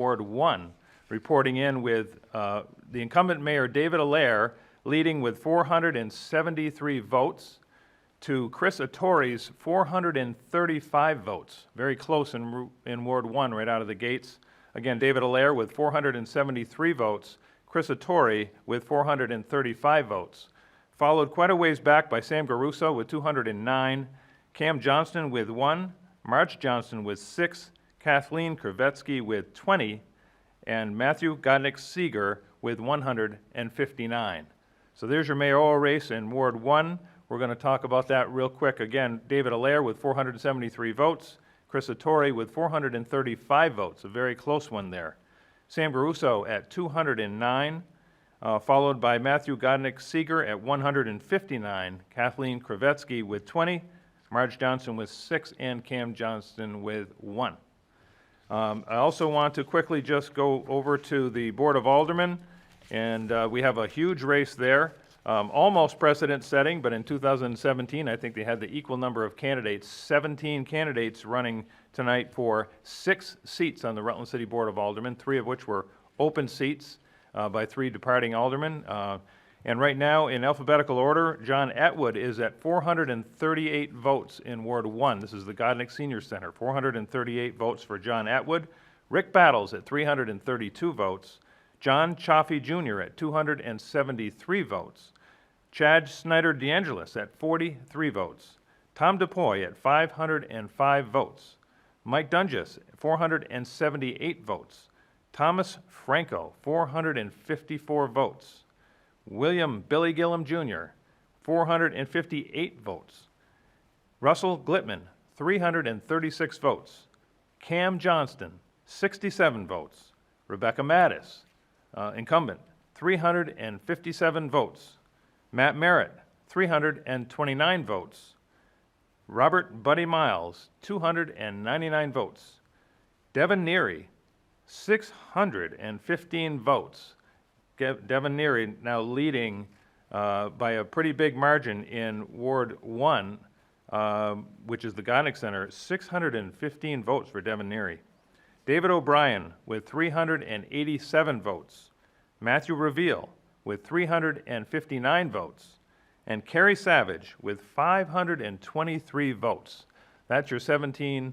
Ward 1, reporting in with the incumbent mayor, David Allaire, leading with 473 votes to Chris Attori's 435 votes. Very close in Ward 1 right out of the gates. Again, David Allaire with 473 votes, Chris Attori with 435 votes. Followed quite a ways back by Sam Garuso with 209, Cam Johnston with 1, March Johnston with 6, Kathleen Kravetsky with 20, and Matthew Godnick-Seeger with 159. So there's your mayoral race in Ward 1. We're going to talk about that real quick. Again, David Allaire with 473 votes, Chris Attori with 435 votes, a very close one there. Sam Garuso at 209, followed by Matthew Godnick-Seeger at 159, Kathleen Kravetsky with 20, Marge Johnson with 6, and Cam Johnston with 1. I also want to quickly just go over to the Board of Aldermen, and we have a huge race there. Almost precedent setting, but in 2017, I think they had the equal number of candidates, 17 candidates running tonight for 6 seats on the Rutland City Board of Aldermen, 3 of which were open seats by 3 departing aldermen. And right now, in alphabetical order, John Atwood is at 438 votes in Ward 1. This is the Godnick Senior Center, 438 votes for John Atwood. Rick Battles at 332 votes. John Chaffee Jr. at 273 votes. Chad Snyder DeAngelis at 43 votes. Tom DePoy at 505 votes. Mike Dungis, 478 votes. Thomas Franco, 454 votes. William Billy Gillum Jr., 458 votes. Russell Glitman, 336 votes. Cam Johnston, 67 votes. Rebecca Mattis, incumbent, 357 votes. Matt Merritt, 329 votes. Robert Buddy Miles, 299 votes. Devin Neary, 615 votes. Devin Neary now leading by a pretty big margin in Ward 1, which is the Godnick Center, 615 votes for Devin Neary. David O'Brien with 387 votes. Matthew Reveal with 359 votes. And Kerry Savage with 523 votes. That's your 17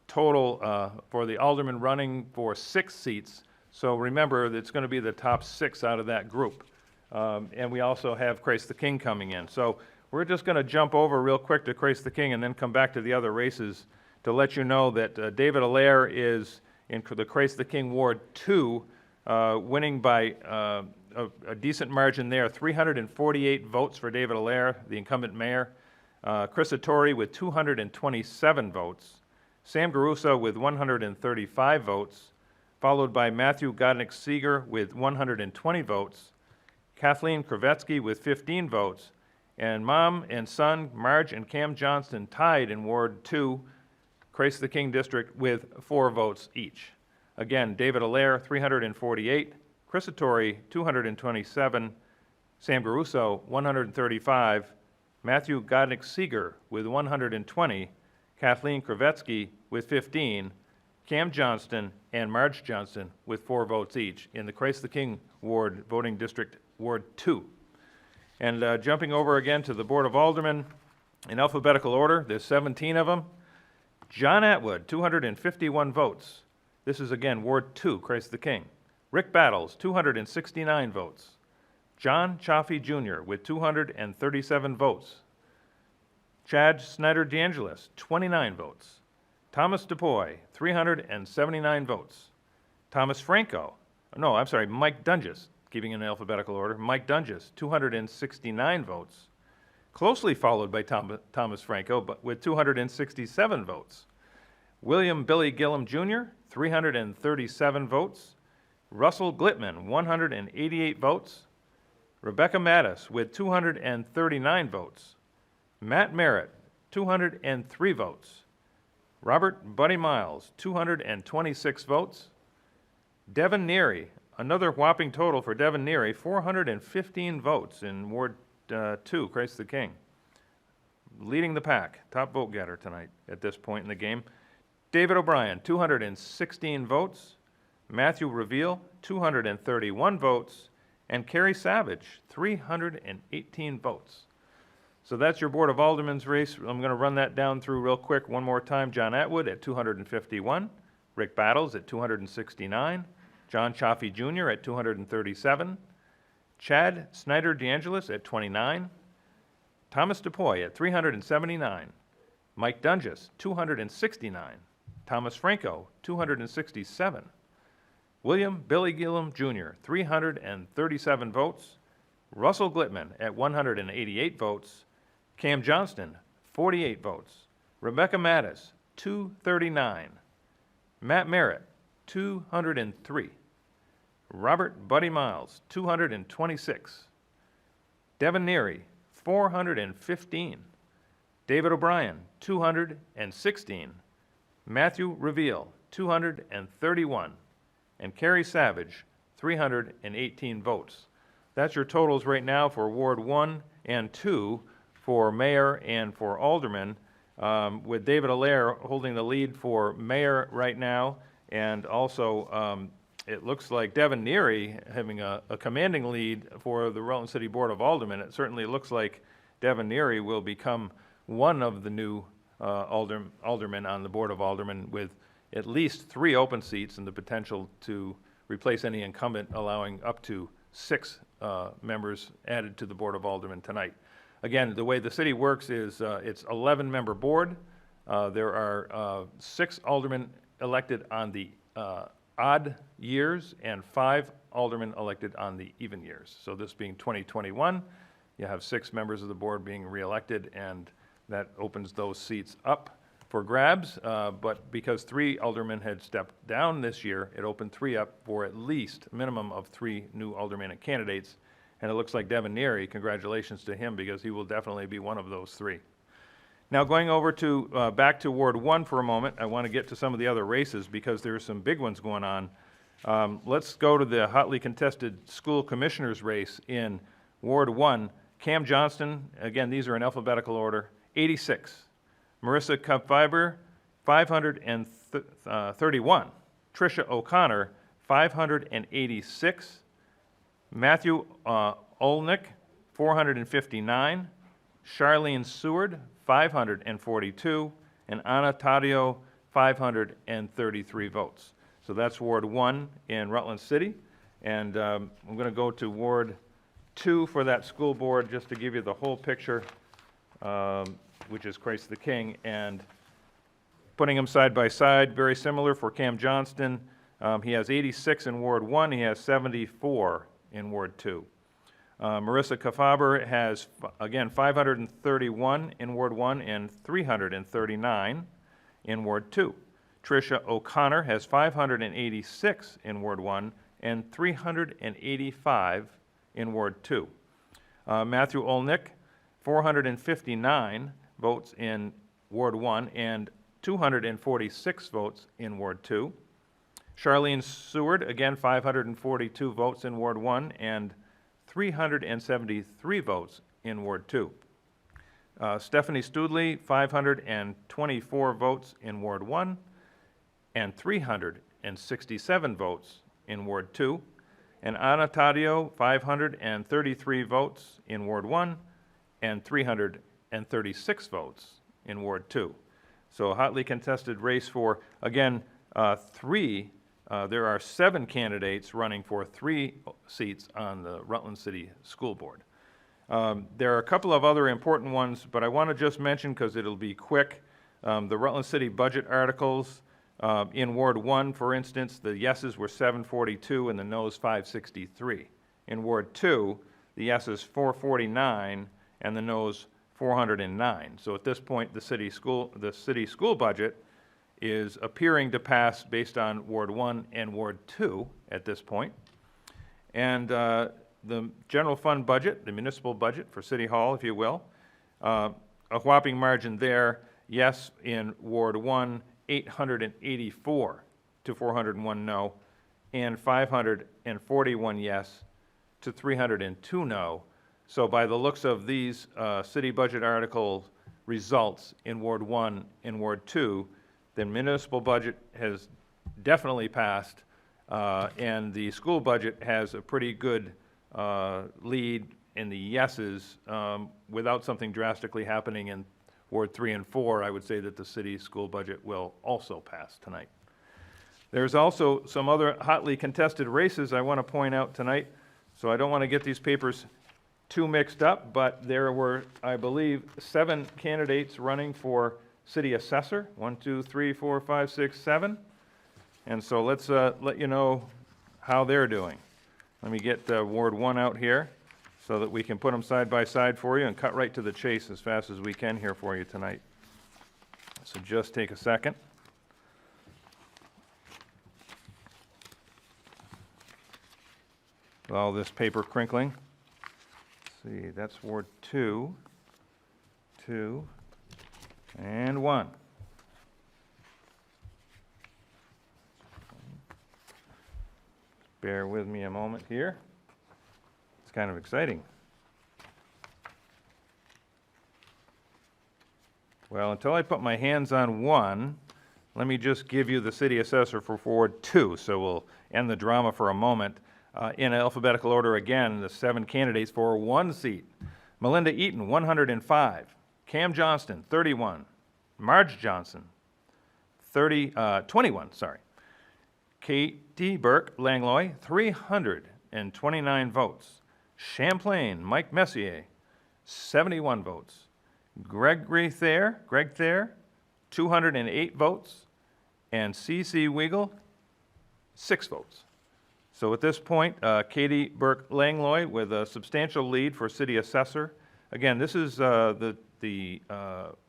total for the alderman running for 6 seats. So remember, it's going to be the top 6 out of that group. And we also have Christ the King coming in. So we're just going to jump over real quick to Christ the King and then come back to the other races to let you know that David Allaire is in the Christ the King Ward 2, winning by a decent margin there, 348 votes for David Allaire, the incumbent mayor. Chris Attori with 227 votes. Sam Garuso with 135 votes. Followed by Matthew Godnick-Seeger with 120 votes, Kathleen Kravetsky with 15 votes, and mom and son, Marge and Cam Johnston, tied in Ward 2, Christ the King District, with 4 votes each. Again, David Allaire, 348, Chris Attori, 227, Sam Garuso, 135, Matthew Godnick-Seeger with 120, Kathleen Kravetsky with 15, Cam Johnston and Marge Johnston with 4 votes each in the Christ the King Ward, Voting District Ward 2. And jumping over again to the Board of Aldermen in alphabetical order, there's 17 of them. John Atwood, 251 votes. This is again Ward 2, Christ the King. Rick Battles, 269 votes. John Chaffee Jr. with 237 votes. Chad Snyder DeAngelis, 29 votes. Thomas DePoy, 379 votes. Mike Dungis, keeping in alphabetical order. Mike Dungis, 269 votes. Closely followed by Thomas Franco, but with 267 votes. William Billy Gillum Jr., 337 votes. Russell Glitman, 188 votes. Rebecca Mattis with 239 votes. Matt Merritt, 203 votes. Robert Buddy Miles, 226 votes. Devin Neary, another whopping total for Devin Neary, 415 votes in Ward 2, Christ the King. Leading the pack, top vote getter tonight at this point in the game. David O'Brien, 216 votes. Matthew Reveal, 231 votes, and Carrie Savage, 318 votes. So that's your Board of Aldermen's race. I'm going to run that down through real quick one more time. John Atwood at 251, Rick Battles at 269, John Chaffee Jr. at 237, Chad Snyder DeAngelis at 29, Thomas DePoy at 379, Mike Dungis, 269, Thomas Franco, 267, William Billy Gillum Jr., 337 votes, Russell Glitman at 188 votes, Cam Johnston, 48 votes, Rebecca Mattis, 239, Matt Merritt, 203, Robert Buddy Miles, 226, Devin Neary, 415, David O'Brien, 216, Matthew Reveal, 231, and Carrie Savage, 318 votes. That's your totals right now for Ward 1 and 2 for mayor and for aldermen, with David Allaire holding the lead for mayor right now, and also it looks like Devin Neary having a commanding lead for the Rutland City Board of Aldermen. It certainly looks like Devin Neary will become one of the new aldermen on the Board of Aldermen, with at least 3 open seats and the potential to replace any incumbent, allowing up to 6 members added to the Board of Aldermen tonight. Again, the way the city works is it's 11-member board. There are 6 aldermen elected on the odd years and 5 aldermen elected on the even years. So this being 2021, you have 6 members of the board being reelected, and that opens those seats up for grabs. But because 3 aldermen had stepped down this year, it opened 3 up for at least a minimum of 3 new aldermanic candidates. And it looks like Devin Neary, congratulations to him, because he will definitely be one of those 3. Now, going over to back to Ward 1 for a moment, I want to get to some of the other races because there are some big ones going on. Let's go to the hotly contested school commissioners race in Ward 1. Cam Johnston, again, these are in alphabetical order, 86. Marissa Kupfiber, 531. Tricia O'Connor, 586. Matthew Olnick, 459. Charlene Seward, 542. And Anna Taddeo, 533 votes. So that's Ward 1 in Rutland City. And I'm going to go to Ward 2 for that school board, just to give you the whole picture, which is Christ the King. And putting them side by side, very similar for Cam Johnston. He has 86 in Ward 1. He has 74 in Ward 2. Marissa Kupfiber has, again, 531 in Ward 1 and 339 in Ward 2. Tricia O'Connor has 586 in Ward 1 and 385 in Ward 2. Matthew Olnick, 459 votes in Ward 1 and 246 votes in Ward 2. Charlene Seward, again, 542 votes in Ward 1 and 373 votes in Ward 2. Stephanie Studley, 524 votes in Ward 1 and 367 votes in Ward 2. And Anna Taddeo, 533 votes in Ward 1 and 336 votes in Ward 2. So a hotly contested race for, again, 3. There are 7 candidates running for 3 seats on the Rutland City School Board. There are a couple of other important ones, but I want to just mention, because it'll be quick, the Rutland City budget articles. In Ward 1, for instance, the yeses were 742 and the noes 563. In Ward 2, the yeses 449 and the noes 409. So at this point, the city school budget is appearing to pass based on Ward 1 and Ward 2 at this point. And the general fund budget, the municipal budget for City Hall, if you will, a whopping margin there, yes, in Ward 1, 884 to 401 no, and 541 yes to 302 no. So by the looks of these city budget article results in Ward 1 and Ward 2, the municipal budget has definitely passed. And the school budget has a pretty good lead in the yeses. Without something drastically happening in Ward 3 and 4, I would say that the city school budget will also pass tonight. There's also some other hotly contested races I want to point out tonight, so I don't want to get these papers too mixed up, but there were, I believe, 7 candidates running for city assessor. 1, 2, 3, 4, 5, 6, 7. And so let's let you know how they're doing. Let me get Ward 1 out here so that we can put them side by side for you and cut right to the chase as fast as we can here for you tonight. So just take a second. With all this paper crinkling. Let's see, that's Ward 2, 2, and 1. Bear with me a moment here. It's kind of exciting. Well, until I put my hands on 1, let me just give you the city assessor for Ward 2, so we'll end the drama for a moment. In alphabetical order again, the 7 candidates for 1 seat. Melinda Eaton, 105. Cam Johnston, 31. Marge Johnson, 21. Katie Burke Langlois, 329 votes. Champlain Mike Messier, 71 votes. Greg Thayer, 208 votes. And C.C. Weigel, 6 votes. So at this point, Katie Burke Langlois with a substantial lead for city assessor. Again, this is the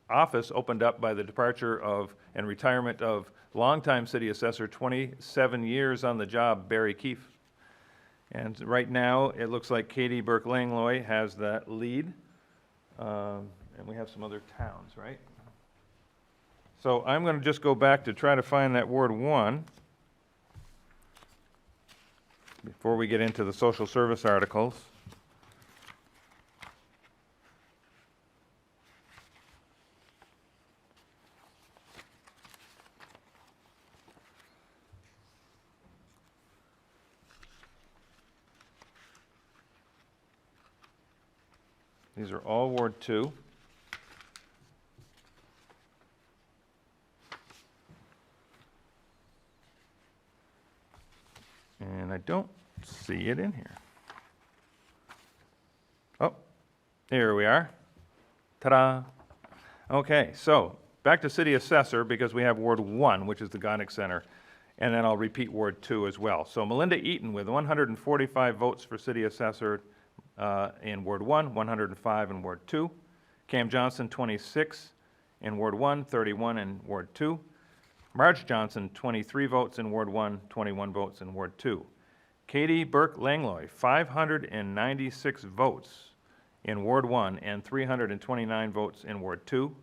office opened up by the departure of and retirement of longtime city assessor, 27 years on the job, Barry Keefe. And right now, it looks like Katie Burke Langlois has that lead. And we have some other towns, right? So I'm going to just go back to try to find that Ward 1 before we get into the social service articles. These are all Ward 2. And I don't see it in here. Oh, here we are. Ta-da. Okay, so back to city assessor because we have Ward 1, which is the Gonick Center, and then I'll repeat Ward 2 as well. So Melinda Eaton with 145 votes for city assessor in Ward 1, 105 in Ward 2. Cam Johnson, 26 in Ward 1, 31 in Ward 2. Marge Johnson, 23 votes in Ward 1, 21 votes in Ward 2. Katie Burke Langlois, 596 votes in Ward 1 and 329 votes in Ward 2.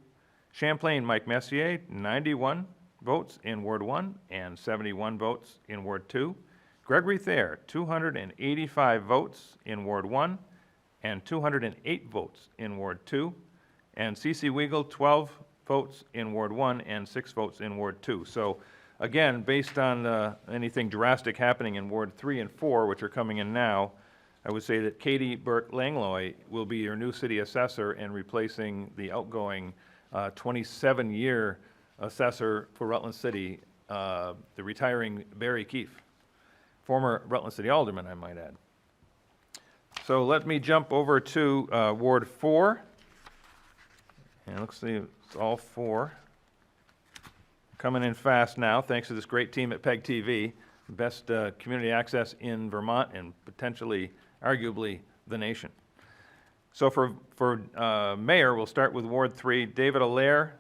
Champlain Mike Messier, 91 votes in Ward 1 and 71 votes in Ward 2. Gregory Thayer, 285 votes in Ward 1 and 208 votes in Ward 2. And C.C. Weigel, 12 votes in Ward 1 and 6 votes in Ward 2. So again, based on anything drastic happening in Ward 3 and 4, which are coming in now, I would say that Katie Burke Langlois will be your new city assessor and replacing the outgoing 27-year assessor for Rutland City, the retiring Barry Keefe, former Rutland City Alderman, I might add. So let me jump over to Ward 4. And let's see, it's all 4. Coming in fast now, thanks to this great team at PEG TV, best community access in Vermont and potentially, arguably, the nation. So for mayor, we'll start with Ward 3. David Allaire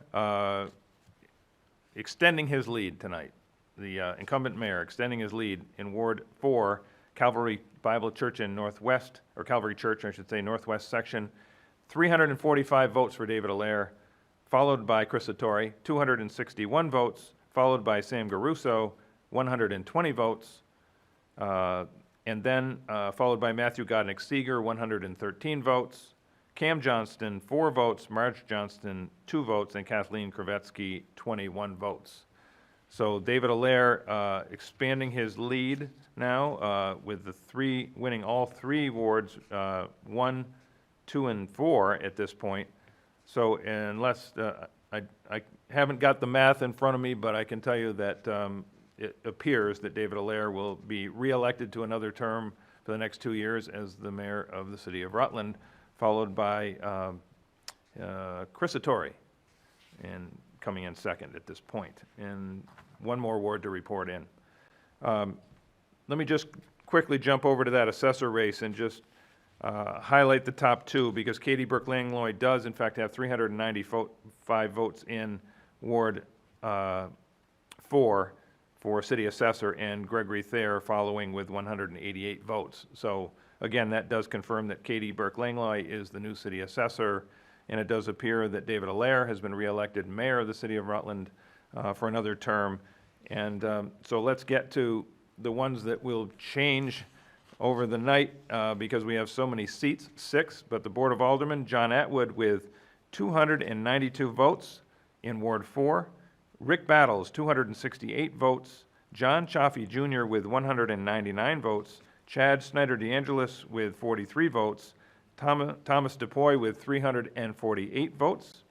extending his lead tonight. The incumbent mayor extending his lead in Ward 4, Calvary Bible Church in Northwest, or Calvary Church, I should say, Northwest section. 345 votes for David Allaire, followed by Chris Sartori, 261 votes, followed by Sam Garuso, 120 votes, and then followed by Matthew Godnick Seeger, 113 votes, Cam Johnston, 4 votes, Marge Johnston, 2 votes, and Kathleen Kravetsky, 21 votes. So David Allaire expanding his lead now with winning all 3 wards, 1, 2, and 4 at this point. So unless, I haven't got the math in front of me, but I can tell you that it appears that David Allaire will be reelected to another term for the next 2 years as the mayor of the city of Rutland, followed by Chris Attore, and coming in second at this point. And one more ward to report in. Let me just quickly jump over to that assessor race and just highlight the top 2, because Katie Burke-Langlois does in fact have 395 votes in Ward 4 for city assessor, and Gregory Thayer following with 188 votes. So again, that does confirm that Katie Burke-Langlois is the new city assessor, and it does appear that David Allaire has been reelected mayor of the city of Rutland for another term. And so let's get to the ones that will change over the night because we have so many seats, 6, but the Board of Aldermen, John Atwood with 292 votes in Ward 4, Rick Battles, 268 votes, John Chaffee Jr. with 199 votes, Chad Snyder DeAngelis with 43 votes, Thomas DePoy with 348 votes,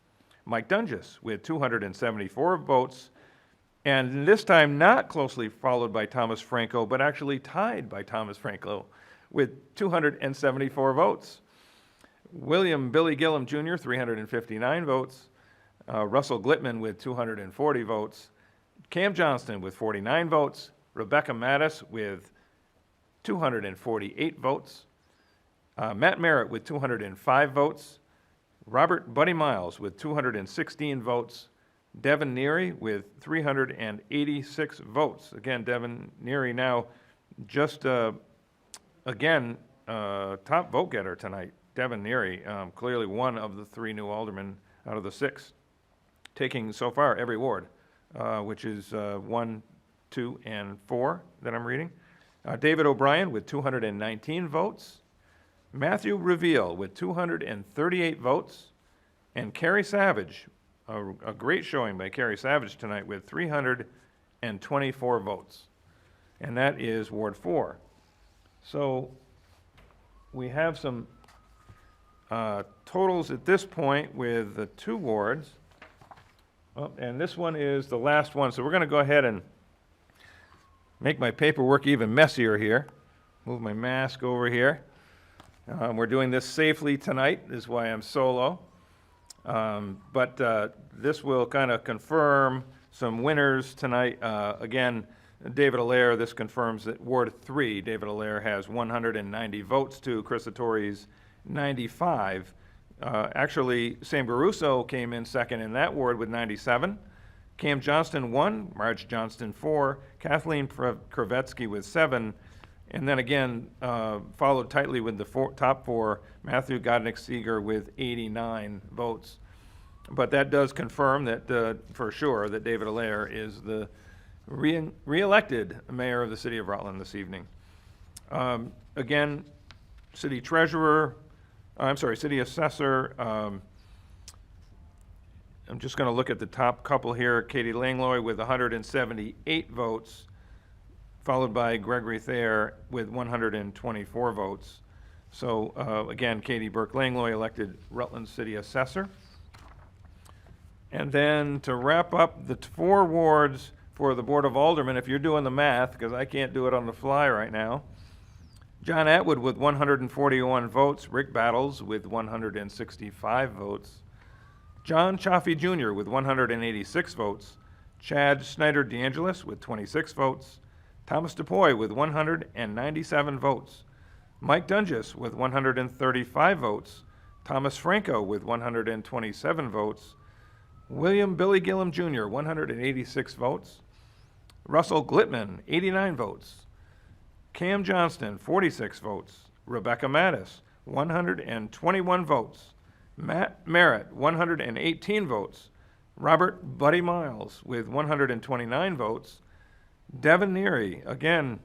Mike Dunges with 274 votes, and this time not closely followed by Thomas Franco, but actually tied by Thomas Franco with 274 votes. William Billy Gillum Jr., 359 votes. Russell Glitman with 240 votes. Cam Johnston with 49 votes. Rebecca Mattis with 248 votes. Matt Merritt with 205 votes. Robert Buddy Miles with 216 votes. Devin Neary with 386 votes. Again, Devin Neary now just, again, top vote getter tonight. Devin Neary, clearly one of the 3 new aldermen out of the 6, taking so far every ward, which is 1, 2, and 4 that I'm reading. David O'Brien with 219 votes. Matthew Reveal with 238 votes. And Carrie Savage, a great showing by Carrie Savage tonight with 324 votes. And that is Ward 4. So we have some totals at this point with the 2 wards. Oh, and this one is the last one, so we're going to go ahead and make my paperwork even messier here. Move my mask over here. We're doing this safely tonight, is why I'm solo. But this will kind of confirm some winners tonight. Again, David Allaire, this confirms that Ward 3, David Allaire has 190 votes to Chris Attore's 95. Actually, Sam Garuso came in second in that ward with 97. Cam Johnston 1, Marge Johnston 4, Kathleen Kravetsky with 7, and then again, followed tightly with the top 4, Matthew Godnick-Seeger with 89 votes. But that does confirm that, for sure, that David Allaire is the re-elected mayor of the city of Rutland this evening. Again, city treasurer, city assessor. I'm just going to look at the top couple here. Katie Langlois with 178 votes, followed by Gregory Thayer with 124 votes. So again, Katie Burke-Langlois elected Rutland city assessor. And then to wrap up the 4 wards for the Board of Aldermen, if you're doing the math, because I can't do it on the fly right now, John Atwood with 141 votes, Rick Battles with 165 votes, John Chaffee Jr. with 186 votes, Chad Snyder DeAngelis with 26 votes, Thomas DePoy with 197 votes, Mike Dunges with 135 votes, Thomas Franco with 127 votes, William Billy Gillum Jr., 186 votes, Russell Glitman, 89 votes, Cam Johnston, 46 votes, Rebecca Mattis, 121 votes, Matt Merritt, 118 votes, Robert Buddy Miles with 129 votes, Devin Neary, again,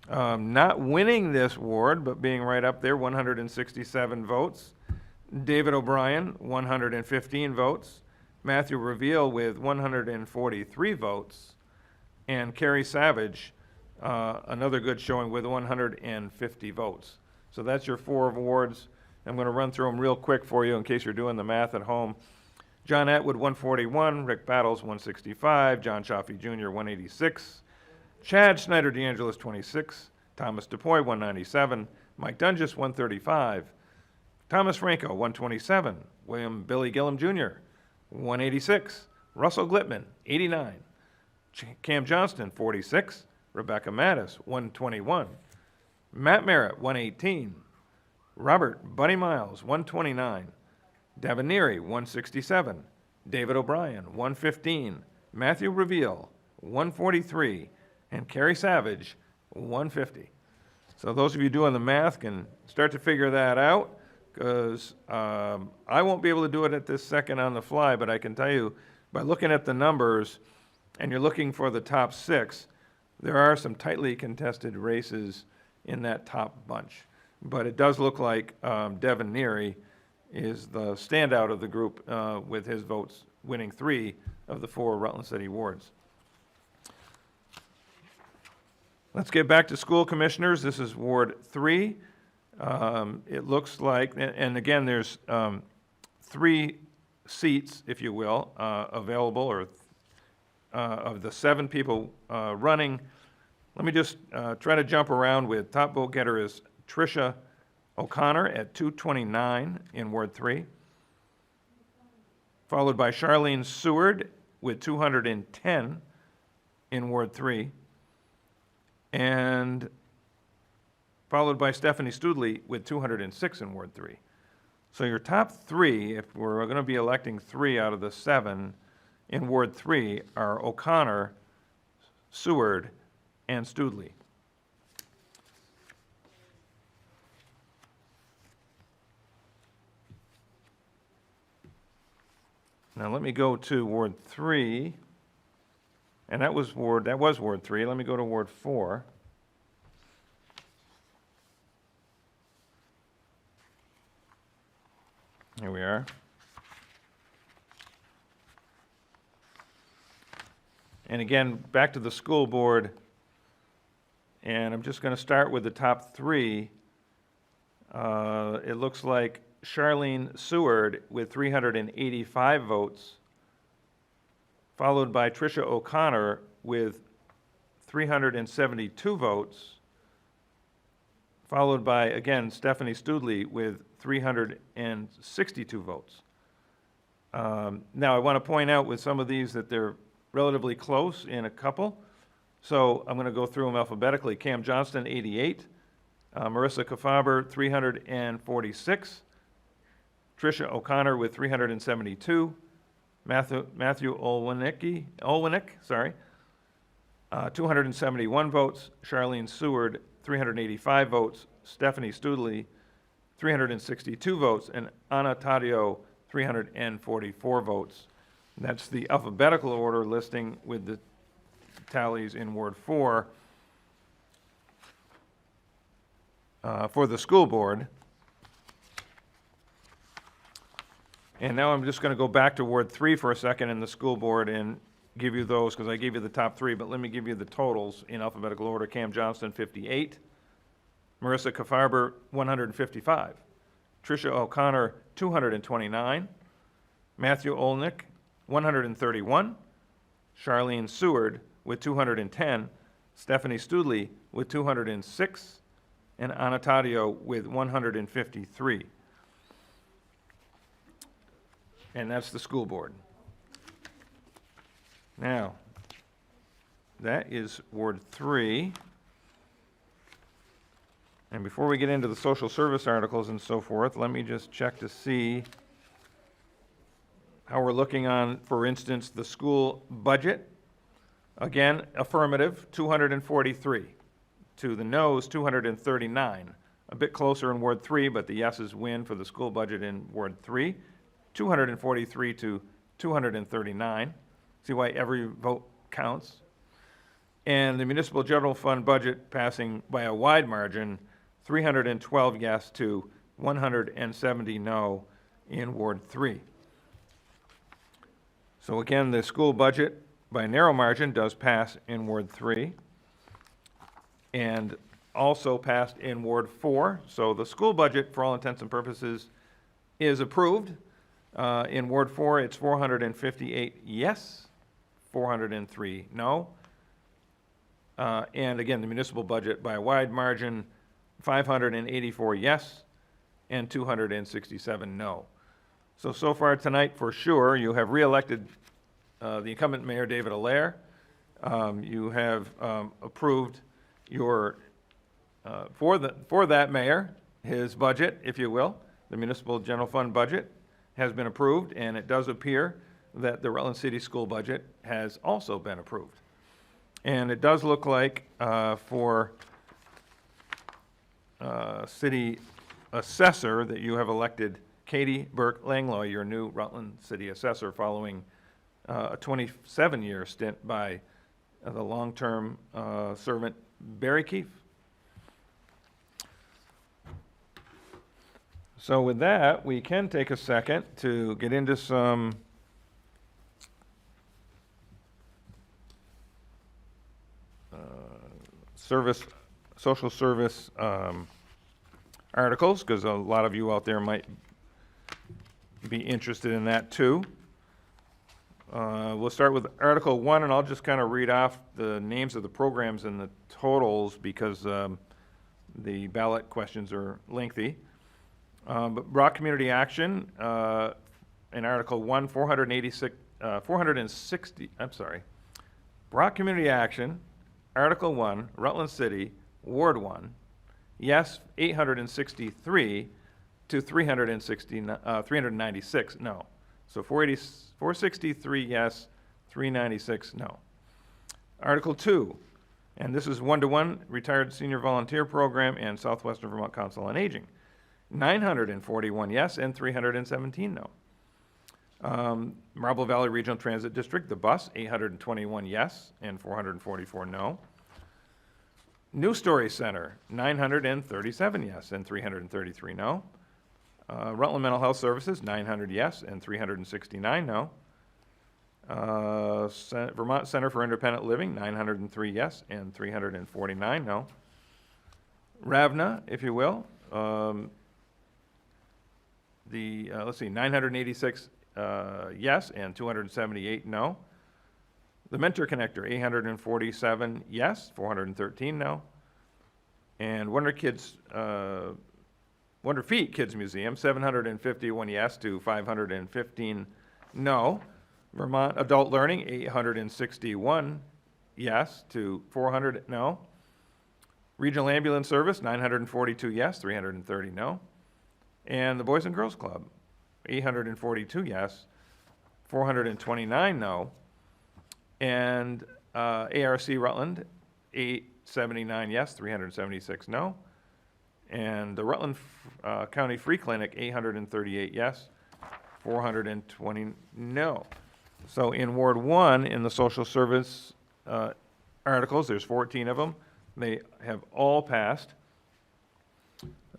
not winning this ward, but being right up there, 167 votes, David O'Brien, 115 votes, Matthew Reveal with 143 votes, and Carrie Savage, another good showing with 150 votes. So that's your 4 awards. I'm going to run through them real quick for you in case you're doing the math at home. John Atwood, 141. Rick Battles, 165. John Chaffee Jr., 186. Chad Snyder DeAngelis, 26. Thomas DePoy, 197. Mike Dungis, 135. Thomas Franco, 127. William Billy Gillum Jr., 186. Russell Glitman, 89. Cam Johnston, 46. Rebecca Mattis, 121. Matt Merritt, 118. Robert Buddy Miles, 129. Devin Neary, 167. David O'Brien, 115. Matthew Reveal, 143. And Carrie Savage, 150. So those of you doing the math can start to figure that out, because I won't be able to do it at this second on the fly, but I can tell you, by looking at the numbers, and you're looking for the top 6, there are some tightly contested races in that top bunch. But it does look like Devin Neary is the standout of the group with his votes winning 3 of the 4 Rutland City wards. Let's get back to school commissioners. This is Ward 3. It looks like, and again, there's 3 seats, if you will, available, or of the 7 people running. Let me just try to jump around with top vote getter is Tricia O'Connor at 229 in Ward 3, followed by Charlene Seward with 210 in Ward 3, and followed by Stephanie Studley with 206 in Ward 3. So your top 3, if we're going to be electing 3 out of the 7 in Ward 3, are O'Connor, Seward, and Studley. Now let me go to Ward 3, and that was Ward 3. Let me go to Ward 4. Here we are. And again, back to the school board, and I'm just going to start with the top 3. It looks like Charlene Seward with 385 votes, followed by Tricia O'Connor with 372 votes, followed by, again, Stephanie Studley with 362 votes. Now, I want to point out with some of these that they're relatively close in a couple, so I'm going to go through them alphabetically. Cam Johnston, 88. Marissa Kafaber, 346. Tricia O'Connor with 372. Matthew Olwinick, 271 votes. Charlene Seward, 385 votes. Stephanie Studley, 362 votes. And Anna Taddeo, 344 votes. That's the alphabetical order listing with the tallies in Ward 4 for the school board. And now I'm just going to go back to Ward 3 for a second in the school board and give you those, because I gave you the top 3, but let me give you the totals in alphabetical order. Cam Johnston, 58. Marissa Kafarber, 155. Tricia O'Connor, 229. Matthew Olnick, 131. Charlene Seward with 210. Stephanie Studley with 206. And Anna Taddeo with 153. And that's the school board. Now, that is Ward 3. And before we get into the social service articles and so forth, let me just check to see how we're looking on, for instance, the school budget. Again, affirmative, 243. To the noes, 239. A bit closer in Ward 3, but the yeses win for the school budget in Ward 3. 243 to 239. See why every vote counts. And the municipal general fund budget passing by a wide margin, 312 yes to 170 no in Ward 3. So again, the school budget by a narrow margin, does pass in Ward 3, and also passed in Ward 4. So the school budget, for all intents and purposes, is approved. In Ward 4, it's 458 yes, 403 no. And again, the municipal budget by a wide margin, 584 yes and 267 no. So far tonight, for sure, you have reelected the incumbent Mayor David Allaire. You have approved your, for that mayor, his budget, if you will. The municipal general fund budget has been approved, and it does appear that the Rutland City School budget has also been approved. And it does look like for city assessor that you have elected Katie Burke Langlois, your new Rutland City assessor, following a 27-year stint by the long-term servant Barry Keefe. So with that, we can take a second to get into some social service articles, because a lot of you out there might be interested in that too. We'll start with Article 1, and I'll just kind of read off the names of the programs and the totals because the ballot questions are lengthy. But Brock Community Action, in Article 1, 460, Brock Community Action, Article 1, Rutland City, Ward 1, yes, 863 to 396 no. So 463 yes, 396 no. Article 2, and this is 1-to-1 Retired Senior Volunteer Program and Southwestern Vermont Council on Aging. 941 yes and 317 no. Marble Valley Regional Transit District, the bus, 821 yes and 444 no. New Story Center, 937 yes and 333 no. Rutland Mental Health Services, 900 yes and 369 no. Vermont Center for Independent Living, 903 yes and 349 no. RAVNA, if you will, let's see, 986 yes and 278 no. The Mentor Connector, 847 yes, 413 no. And Wonder Feet Kids Museum, 751 yes to 515 no. Vermont Adult Learning, 861 yes to 400 no. Regional Ambulance Service, 942 yes, 330 no. And the Boys and Girls Club, 842 yes, 429 no. And ARC Rutland, 879 yes, 376 no. And the Rutland County Free Clinic, 838 yes, 420 no. So in Ward 1, in the social service articles, there's 14 of them. They have all passed.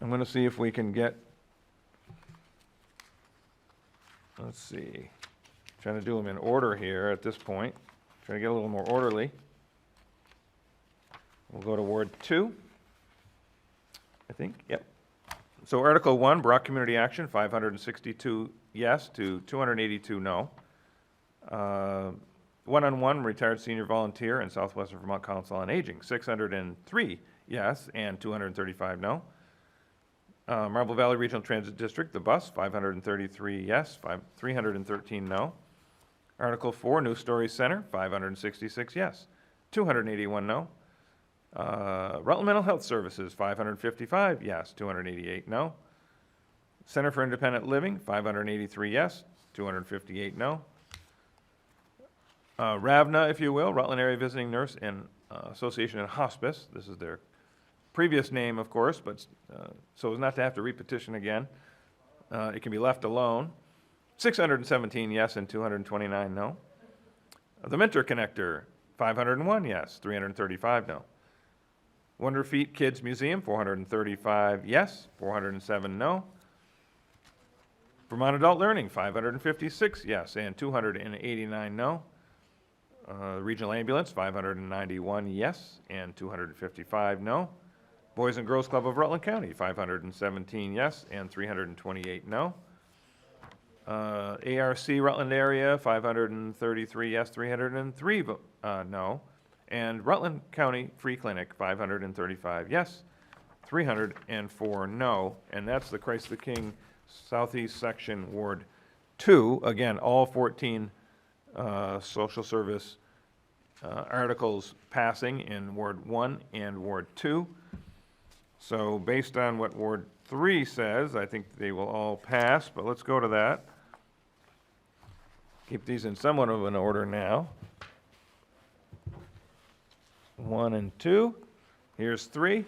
I'm going to see if we can get, let's see, trying to do them in order here at this point. Trying to get a little more orderly. We'll go to Ward 2, I think, yep. So Article 1, Brock Community Action, 562 yes to 282 no. One-on-one Retired Senior Volunteer and Southwestern Vermont Council on Aging, 603 yes and 235 no. Marble Valley Regional Transit District, the bus, 533 yes, 313 no. Article 4, New Story Center, 566 yes, 281 no. Rutland Mental Health Services, 555 yes, 288 no. Center for Independent Living, 583 yes, 258 no. RAVNA, if you will, Rutland Area Visiting Nurse and Association and Hospice. This is their previous name, of course, but so as not to have to repetition again. It can be left alone. 617 yes and 229 no. The Mentor Connector, 501 yes, 335 no. Wonder Feet Kids Museum, 435 yes, 407 no. Vermont Adult Learning, 556 yes and 289 no. Regional Ambulance, 591 yes and 255 no. Boys and Girls Club of Rutland County, 517 yes and 328 no. ARC Rutland area, 533 yes, 303 no. And Rutland County Free Clinic, 535 yes, 304 no. And that's the Christ the King Southeast Section Ward 2. Again, all 14 social service articles passing in Ward 1 and Ward 2. So based on what Ward 3 says, I think they will all pass, but let's go to that. Keep these in somewhat of an order now. 1 and 2. Here's 3.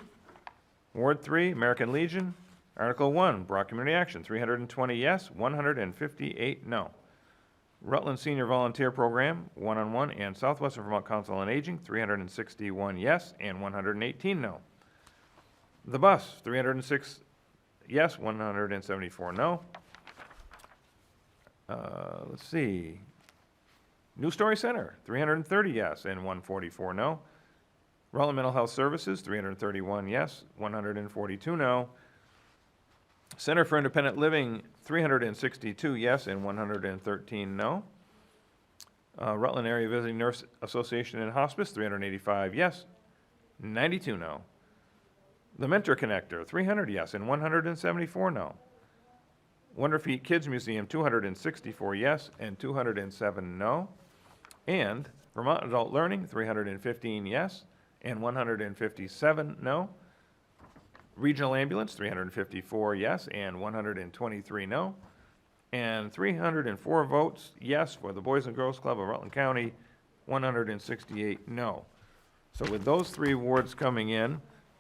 Ward 3, American Legion. Article 1, Broad Community Action, 320 yes, 158 no. Rutland Senior Volunteer Program, one-on-one, and Southwestern Vermont Council on Aging, 361 yes and 118 no. The Bus, 306 yes, 174 no. Let's see. New Story Center, 330 yes and 144 no. Rutland Mental Health Services, 331 yes, 142 no. Center for Independent Living, 362 yes and 113 no. Rutland Area Visiting Nurse Association and Hospice, 385 yes, 92 no. The Mentor Connector, 300 yes and 174 no. Wonder Feet Kids Museum, 264 yes and 207 no. And Vermont Adult Learning, 315 yes and 157 no. Regional Ambulance, 354 yes and 123 no. And 304 votes yes for the Boys and Girls Club of Rutland County, 168 no. So with those 3 wards coming in,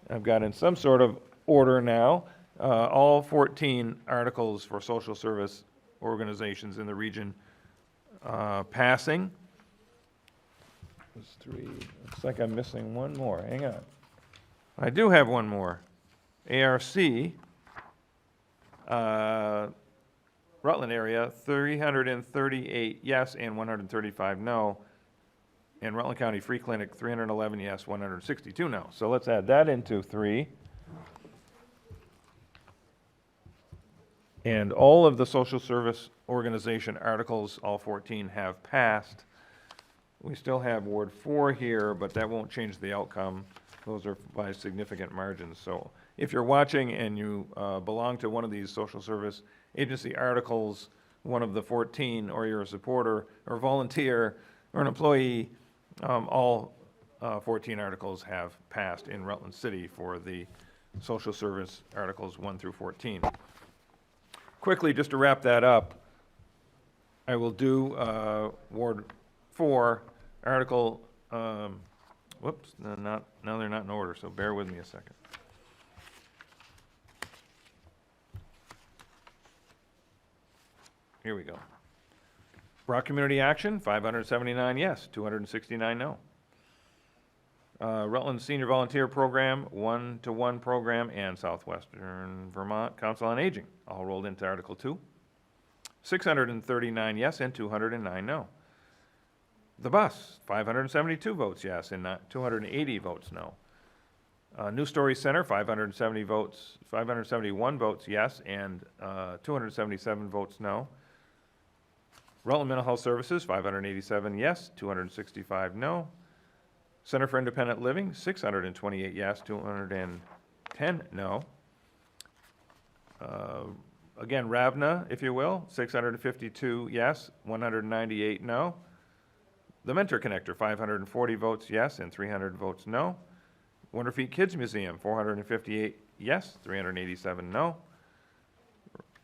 I've got in some sort of order now, all 14 articles for social service organizations in the region passing. There's 3. Looks like I'm missing one more. Hang on. I do have one more. ARC, Rutland area, 338 yes and 135 no. And Rutland County Free Clinic, 311 yes, 162 no. So let's add that into 3. And all of the social service organization articles, all 14, have passed. We still have Ward 4 here, but that won't change the outcome. Those are by significant margins. So if you're watching and you belong to one of these social service agency articles, one of the 14, or you're a supporter or volunteer or an employee, all 14 articles have passed in Rutland City for the social service articles 1 through 14. Quickly, just to wrap that up, I will do Ward 4, Article, whoops, they're not in order, so bear with me a second. Here we go. Broad Community Action, 579 yes, 269 no. Rutland Senior Volunteer Program, 1-to-1 program, and Southwestern Vermont Council on Aging, all rolled into Article 2. 639 yes and 209 no. The Bus, 572 votes yes and 280 votes no. New Story Center, 571 votes yes and 277 votes no. Rutland Mental Health Services, 587 yes, 265 no. Center for Independent Living, 628 yes, 210 no. Again, RAVNA, if you will, 652 yes, 198 no. The Mentor Connector, 540 votes yes and 300 votes no. Wonder Feet Kids Museum, 458 yes, 387 no.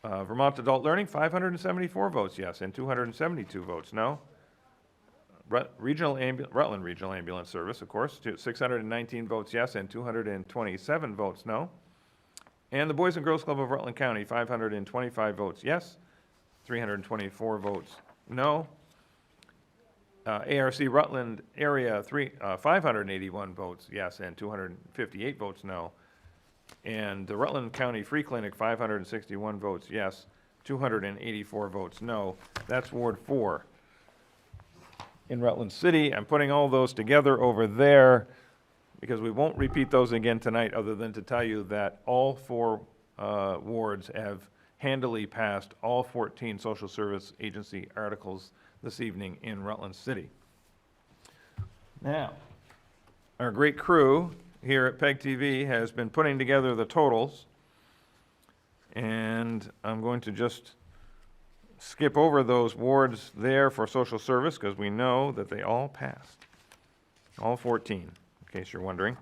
Vermont Adult Learning, 574 votes yes and 272 votes no. Rutland Regional Ambulance Service, of course, 619 votes yes and 227 votes no. And the Boys and Girls Club of Rutland County, 525 votes yes, 324 votes no. ARC Rutland area, 581 votes yes and 258 votes no. And the Rutland County Free Clinic, 561 votes yes, 284 votes no. That's Ward 4. in Rutland City. I'm putting all those together over there because we won't repeat those again tonight, other than to tell you that all 4 wards have handily passed all 14 social service agency articles this evening in Rutland City. Now, our great crew here at PEG TV has been putting together the totals, and I'm going to just skip over those wards there for social service because we know that they all passed, all 14, in case you're wondering.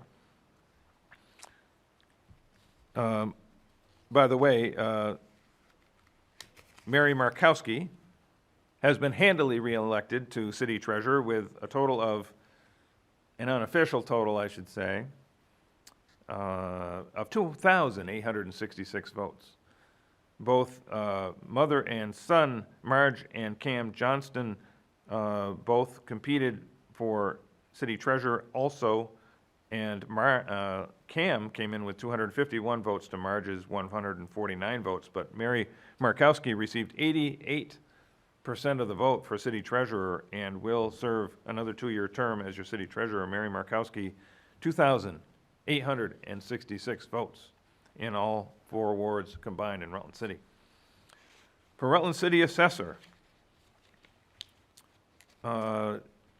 By the way, Mary Markowski has been handily reelected to city treasurer with a total of, an unofficial total, I should say, of 2,866 votes. Both mother and son, Marge and Cam Johnston, both competed for city treasurer also, and Cam came in with 251 votes to Marge's 149 votes, but Mary Markowski received 88% of the vote for city treasurer and will serve another 2-year term as your city treasurer. Mary Markowski, 2,866 votes in all 4 wards combined in Rutland City. For Rutland City Assessor,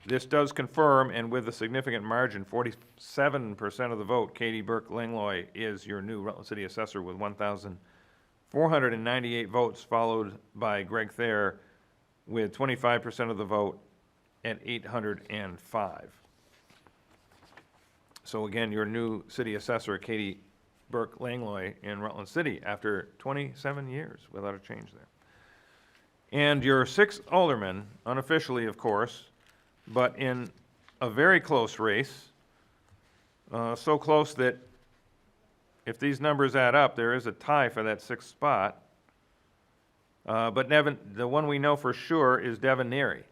this does confirm, and with a significant margin, 47% of the vote, Katie Burke-Langlois is your new Rutland City Assessor with 1,498 votes, followed by Greg Thayer with 25% of the vote at 805. So again, your new city assessor, Katie Burke-Langlois in Rutland City after 27 years without a change there. And your 6th alderman, unofficially of course, but in a very close race, so close that if these numbers add up, there is a tie for that 6th spot. But Devin, the one we know for sure is Devin Neary.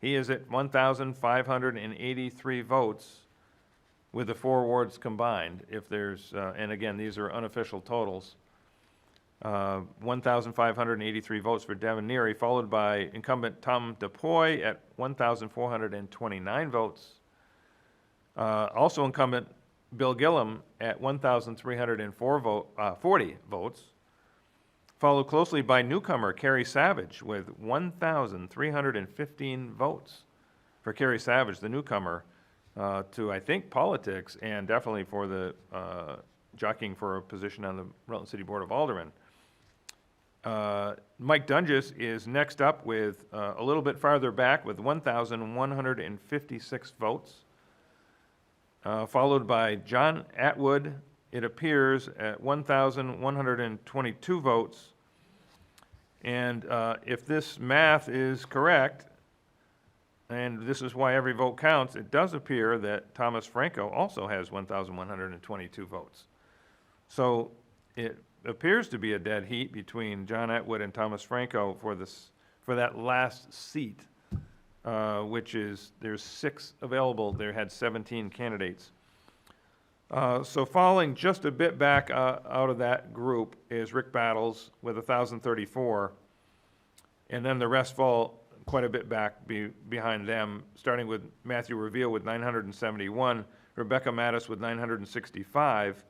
He is at 1,583 votes with the 4 wards combined. If there's, and again, these are unofficial totals. 1,583 votes for Devin Neary, followed by incumbent Tom DePoy at 1,429 votes. Also incumbent Bill Gillum at 1,340 votes. Followed closely by newcomer Kerry Savage with 1,315 votes. For Kerry Savage, the newcomer, to, I think, politics and definitely for the jockeying for a position on the Rutland City Board of Aldermen. Mike Dunges is next up with a little bit farther back with 1,156 votes. Followed by John Atwood, it appears, at 1,122 votes. And if this math is correct, and this is why every vote counts, it does appear that Thomas Franco also has 1,122 votes. So it appears to be a dead heat between John Atwood and Thomas Franco for that last seat, which is, there's 6 available. There had 17 candidates. So falling just a bit back out of that group is Rick Battles with 1,034, and then the rest fall quite a bit back behind them, starting with Matthew Reveal with 971, Rebecca Mattis with 965,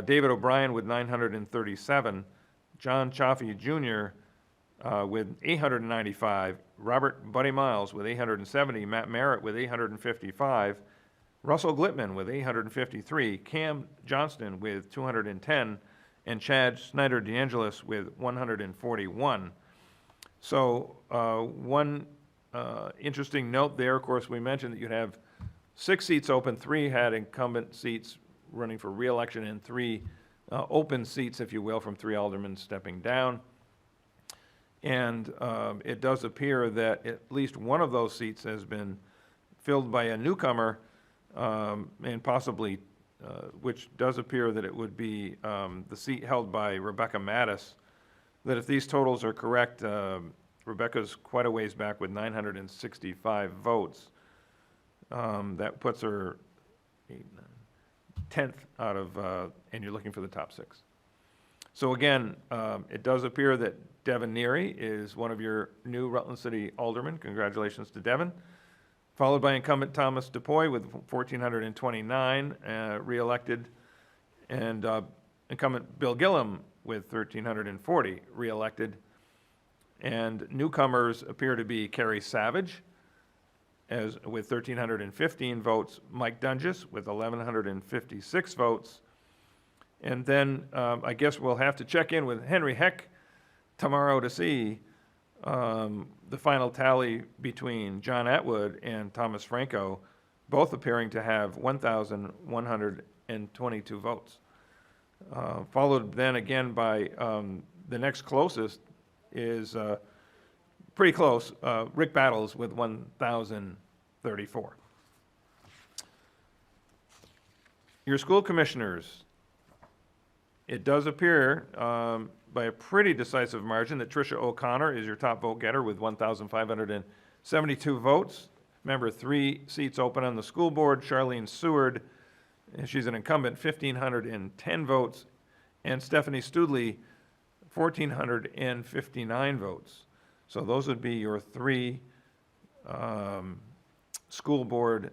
David O'Brien with 937, John Chaffee Jr. With 895, Robert Buddy Miles with 870, Matt Merritt with 855, Russell Glitman with 853, Cam Johnston with 210, and Chad Snyder DeAngelis with 141. So one interesting note there, of course, we mentioned that you'd have 6 seats open, 3 had incumbent seats running for re-election, and 3 open seats, if you will, from 3 aldermen stepping down. And it does appear that at least one of those seats has been filled by a newcomer, and possibly, which does appear that it would be the seat held by Rebecca Mattis, that if these totals are correct, Rebecca's quite a ways back with 965 votes. That puts her 10th out of, and you're looking for the top 6. So again, it does appear that Devin Neary is one of your new Rutland City aldermen. Congratulations to Devin. Followed by incumbent Thomas DePoy with 1,429, re-elected, and incumbent Bill Gillum with 1,340, re-elected. And newcomers appear to be Carrie Savage with 1,315 votes, Mike Dungis with 1,156 votes. And then I guess we'll have to check in with Henry Heck tomorrow to see the final tally between John Atwood and Thomas Franco, both appearing to have 1,122 votes. Followed then again by the next closest is pretty close, Rick Battles with 1,034. Your school commissioners, it does appear by a pretty decisive margin that Tricia O'Connor is your top vote getter with 1,572 votes. Remember, 3 seats open on the school board. Charlene Seward, and she's an incumbent, 1,510 votes. And Stephanie Studley, 1,459 votes. So those would be your 3 school board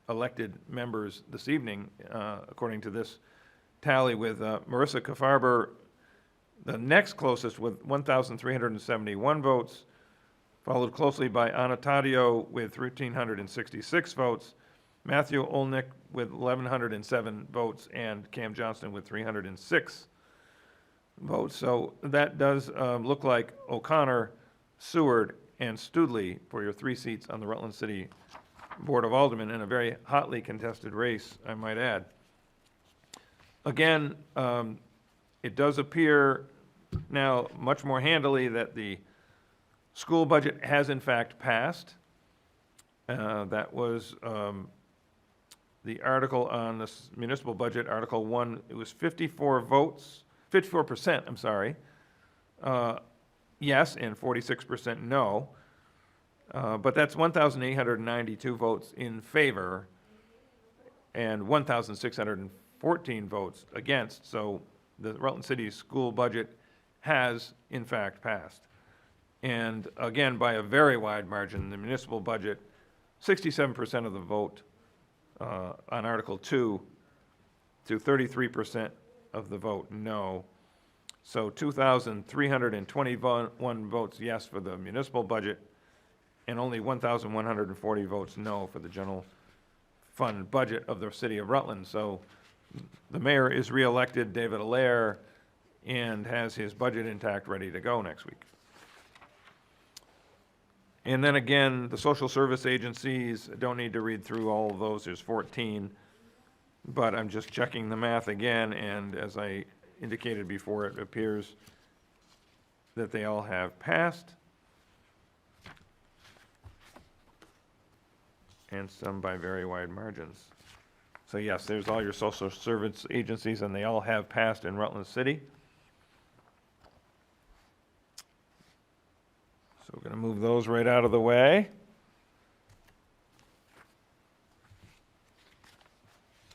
elected members this evening, according to this tally, with Marissa Kafarber the next closest with 1,371 votes, followed closely by Anna Taddeo with 1,366 votes, Matthew Olnick with 1,107 votes, and Cam Johnston with 306 votes. So that does look like O'Connor, Seward, and Studley for your 3 seats on the Rutland City Board of Aldermen in a very hotly contested race, I might add. Again, it does appear now much more handily that the school budget has in fact passed. That was the article on the municipal budget, Article 1. It was 54%, I'm sorry, yes, and 46% no. But that's 1,892 votes in favor and 1,614 votes against. So the Rutland City school budget has in fact passed. And again, by a very wide margin, the municipal budget, 67% of the vote on Article 2 to 33% of the vote no. So 2,321 votes yes for the municipal budget and only 1,140 votes no for the general fund budget of the city of Rutland. So the mayor is re-elected, David Allaire, and has his budget intact, ready to go next week. And then again, the social service agencies, I don't need to read through all of those, there's 14, but I'm just checking the math again, and as I indicated before, it appears that they all have passed, and some by very wide margins. So yes, there's all your social service agencies, and they all have passed in Rutland City. So we're going to move those right out of the way.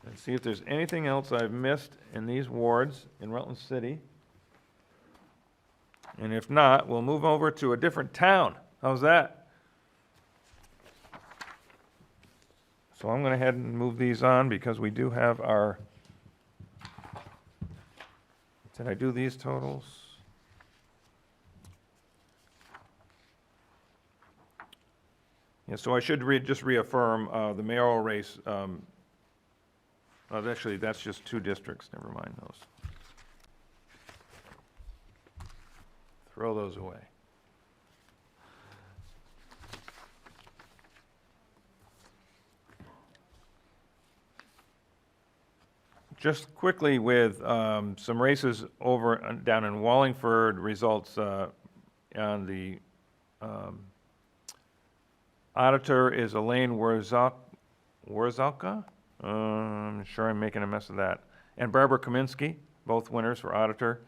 And see if there's anything else I've missed in these wards in Rutland City. And if not, we'll move over to a different town. How's that? So I'm going to head and move these on because we do have our, did I do these totals? Yeah, so I should just reaffirm the mayoral race. Actually, that's just 2 districts. Never mind those. Throw those away. Just quickly with some races over down in Wallingford, results on the auditor is Elaine Warzalka. I'm sure I'm making a mess of that. And Barbara Kaminsky, both winners for auditor.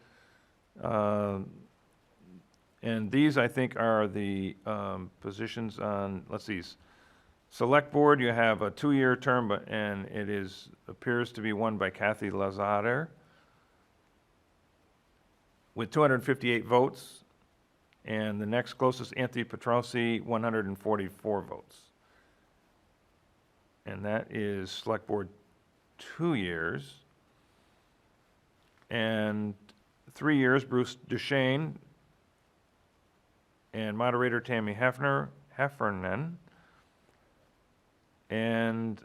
And these, I think, are the positions on, let's see, Select Board. You have a 2-year term, and it appears to be won by Kathy Lazare. with 258 votes, and the next closest, Anthony Petrosi, 144 votes. And that is Select Board 2 years. And 3 years, Bruce Duchesne, and moderator Tammy Heffernan, and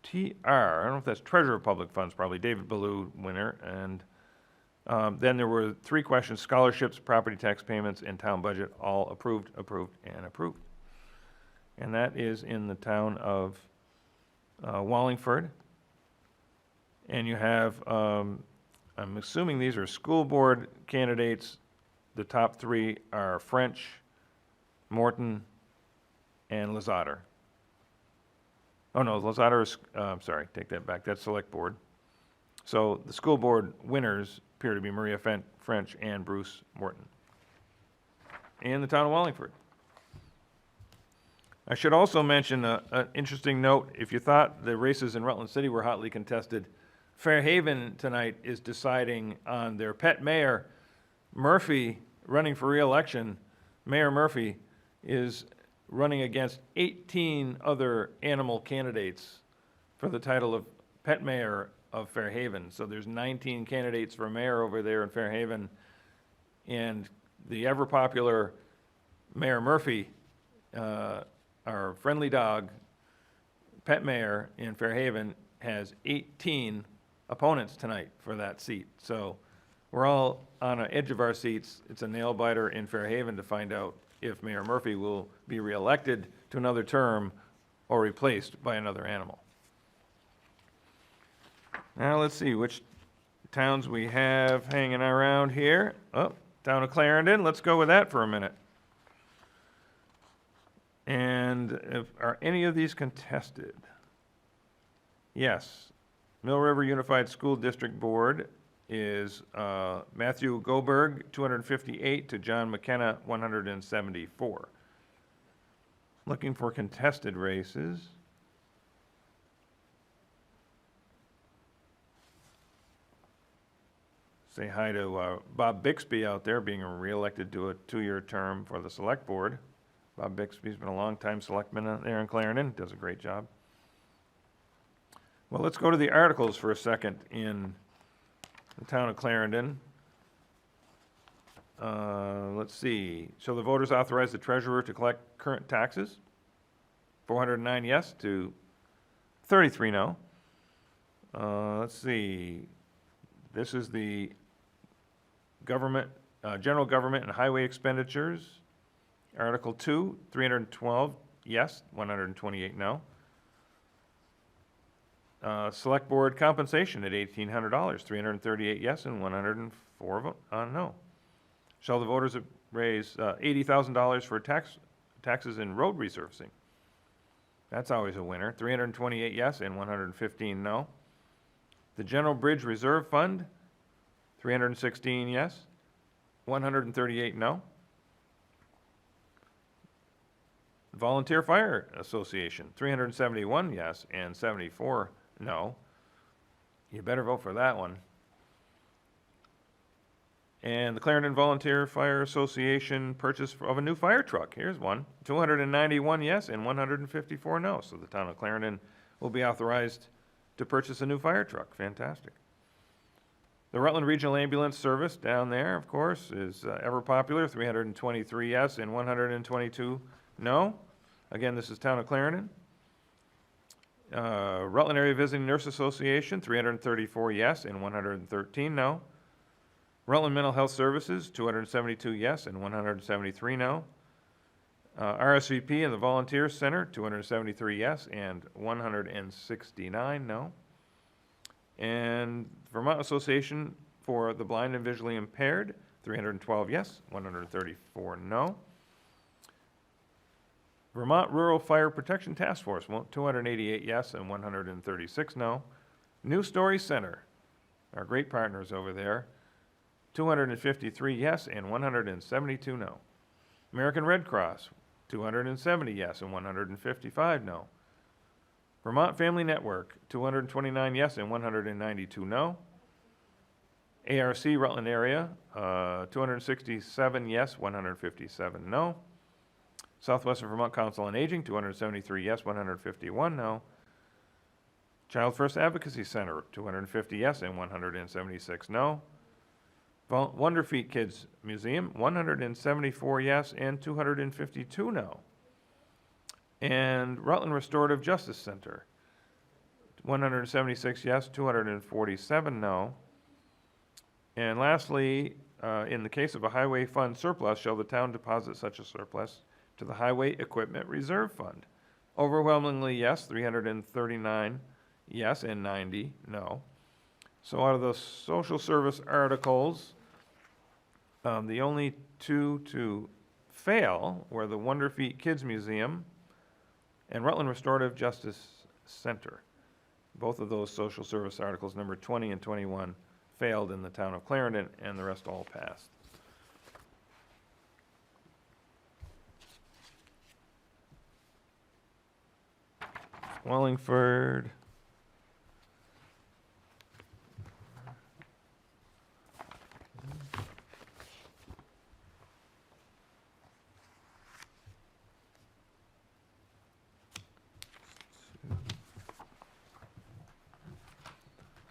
TR, I don't know if that's Treasurer of Public Funds, probably David Ballou, winner, and then there were 3 questions: scholarships, property tax payments, and town budget, all approved, approved, and approved. And that is in the town of Wallingford. And you have, I'm assuming these are school board candidates. The top 3 are French, Morton, and Lozada. Oh no, Lozada is, sorry, take that back, that's Select Board. So the school board winners appear to be Maria French and Bruce Morton. And the town of Wallingford. I should also mention an interesting note. If you thought the races in Rutland City were hotly contested, Fairhaven tonight is deciding on their pet mayor. Murphy, running for re-election, Mayor Murphy is running against 18 other animal candidates for the title of pet mayor of Fairhaven. So there's 19 candidates for mayor over there in Fairhaven, and the ever-popular Mayor Murphy, our friendly dog, pet mayor in Fairhaven, has 18 opponents tonight for that seat. So we're all on the edge of our seats. It's a nail biter in Fairhaven to find out if Mayor Murphy will be reelected to another term or replaced by another animal. Now let's see which towns we have hanging around here. Oh, town of Clarendon. Let's go with that for a minute. And are any of these contested? Yes. Mill River Unified School District Board is Matthew Goberg, 258, to John McKenna, 174. Looking for contested races. Say hi to Bob Bixby out there, being reelected to a 2-year term for the Select Board. Bob Bixby's been a long-time selectman out there in Clarendon, does a great job. Well, let's go to the articles for a second in the town of Clarendon. Let's see. Shall the voters authorize the treasurer to collect current taxes? 409 yes to 33 no. Let's see. This is the government, general government and highway expenditures. Article 2, 312 yes, 128 no. Select board compensation at $1,800, 338 yes and 104 no. Shall the voters raise $80,000 for taxes in road resurfacing? That's always a winner, 328 yes and 115 no. The General Bridge Reserve Fund, 316 yes, 138 no. Volunteer Fire Association, 371 yes and 74 no. You better vote for that one. And the Clarendon Volunteer Fire Association purchase of a new fire truck. Here's one, 291 yes and 154 no. So the town of Clarendon will be authorized to purchase a new fire truck. Fantastic. The Rutland Regional Ambulance Service down there, of course, is ever popular, 323 yes and 122 no. Again, this is town of Clarendon. Rutland Area Visiting Nurse Association, 334 yes and 113 no. Rutland Mental Health Services, 272 yes and 173 no. RSVP and the Volunteer Center, 273 yes and 169 no. And Vermont Association for the Blind and Visually Impaired, 312 yes, 134 no. Vermont Rural Fire Protection Task Force, 288 yes and 136 no. New Story Center, our great partners over there, 253 yes and 172 no. American Red Cross, 270 yes and 155 no. Vermont Family Network, 229 yes and 192 no. ARC Rutland area, 267 yes, 157 no. Southwestern Vermont Council on Aging, 273 yes, 151 no. Child First Advocacy Center, 250 yes and 176 no. Wonder Feet Kids Museum, 174 yes and 252 no. And Rutland Restorative Justice Center, 176 yes, 247 no. And lastly, in the case of a highway fund surplus, shall the town deposit such a surplus to the Highway Equipment Reserve Fund? Overwhelmingly yes, 339 yes and 90 no. So out of the social service articles, the only two to fail were the Wonder Feet Kids Museum and Rutland Restorative Justice Center. Both of those social service articles, number 20 and 21, failed in the town of Clarendon, and the rest all passed. Wallingford.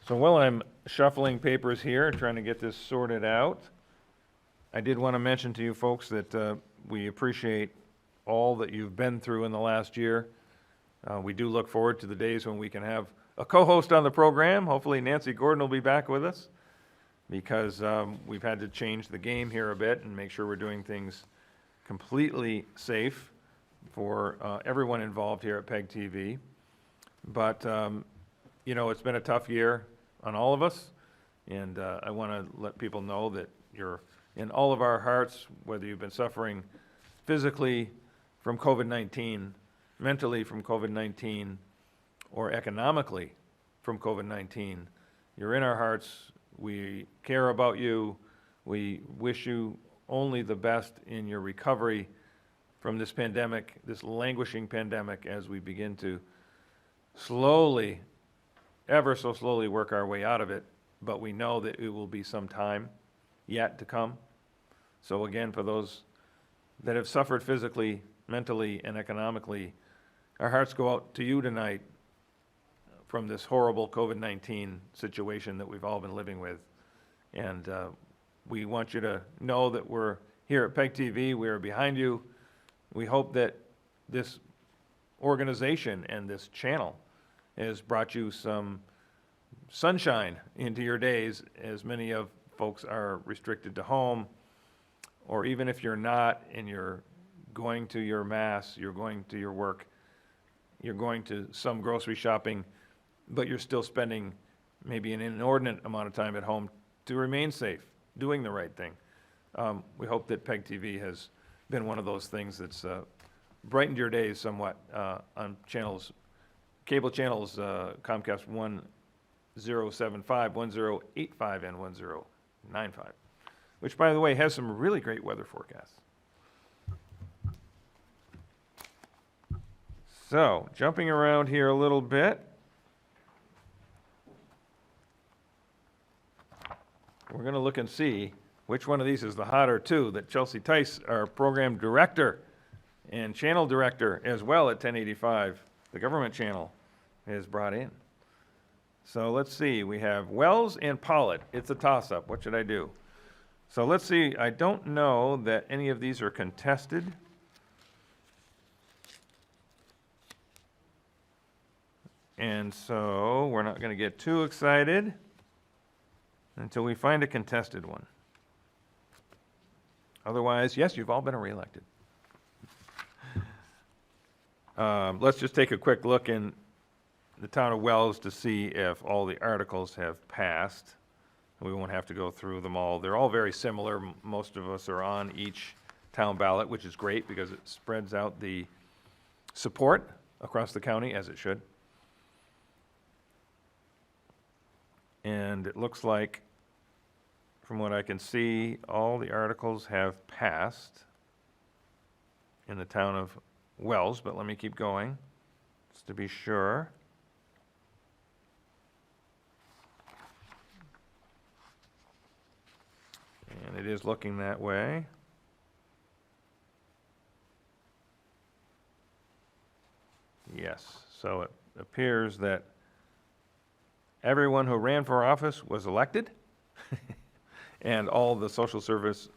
So while I'm shuffling papers here, trying to get this sorted out, I did want to mention to you folks that we appreciate all that you've been through in the last year. We do look forward to the days when we can have a co-host on the program. Hopefully Nancy Gordon will be back with us, because we've had to change the game here a bit and make sure we're doing things completely safe for everyone involved here at PEG TV. But, you know, it's been a tough year on all of us, and I want to let people know that you're in all of our hearts, whether you've been suffering physically from COVID-19, mentally from COVID-19, or economically from COVID-19. You're in our hearts. We care about you. We wish you only the best in your recovery from this pandemic, this languishing pandemic, as we begin to slowly, ever so slowly work our way out of it. But we know that it will be some time yet to come. So again, for those that have suffered physically, mentally, and economically, our hearts go out to you tonight from this horrible COVID-19 situation that we've all been living with. And we want you to know that we're here at PEG TV. We are behind you. We hope that this organization and this channel has brought you some sunshine into your days, as many of folks are restricted to home, or even if you're not and you're going to your mass, you're going to your work, you're going to some grocery shopping, but you're still spending maybe an inordinate amount of time at home to remain safe, doing the right thing. We hope that PEG TV has been one of those things that's brightened your days somewhat on channels, cable channels, Comcast 1075, 1085, and 1095, which, by the way, has some really great weather forecasts. So, jumping around here a little bit, we're going to look and see which one of these is the hotter two that Chelsea Tice, our program director and channel director as well at 1085, the government channel, has brought in. So let's see, we have Wells and Pollitt. It's a toss-up. What should I do? So let's see, I don't know that any of these are contested. And so we're not going to get too excited until we find a contested one. Otherwise, yes, you've all been reelected. Let's just take a quick look in the town of Wells to see if all the articles have passed. We won't have to go through them all. They're all very similar. Most of us are on each town ballot, which is great because it spreads out the support across the county, as it should. And it looks like, from what I can see, all the articles have passed in the town of Wells, but let me keep going just to be sure. is looking that way. Yes, so it appears that everyone who ran for office was elected, and all the social service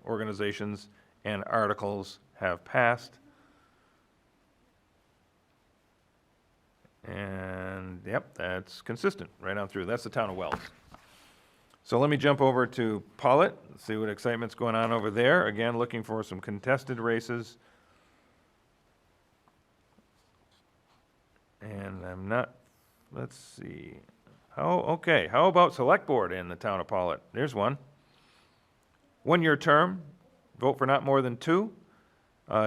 organizations and articles have passed. And, yep, that's consistent right on through. That's the town of Wells. So let me jump over to Pollitt, see what excitement's going on over there. Again, looking for some contested races. And I'm not, let's see. Okay, how about select board in the town of Pollitt? There's one. One-year term, vote for not more than 2.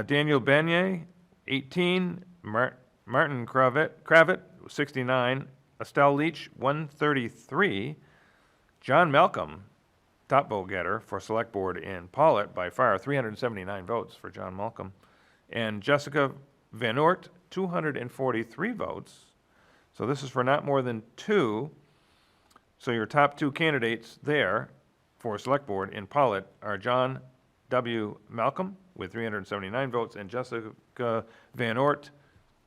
Daniel Beignet, 18. Martin Cravat, 69. Estelle Leach, 133. John Malcolm, top vote getter for select board in Pollitt by far, 379 votes for John Malcolm. And Jessica Van Oort, 243 votes. So this is for not more than 2. So your top 2 candidates there for select board in Pollitt are John W. Malcolm with 379 votes and Jessica Van Oort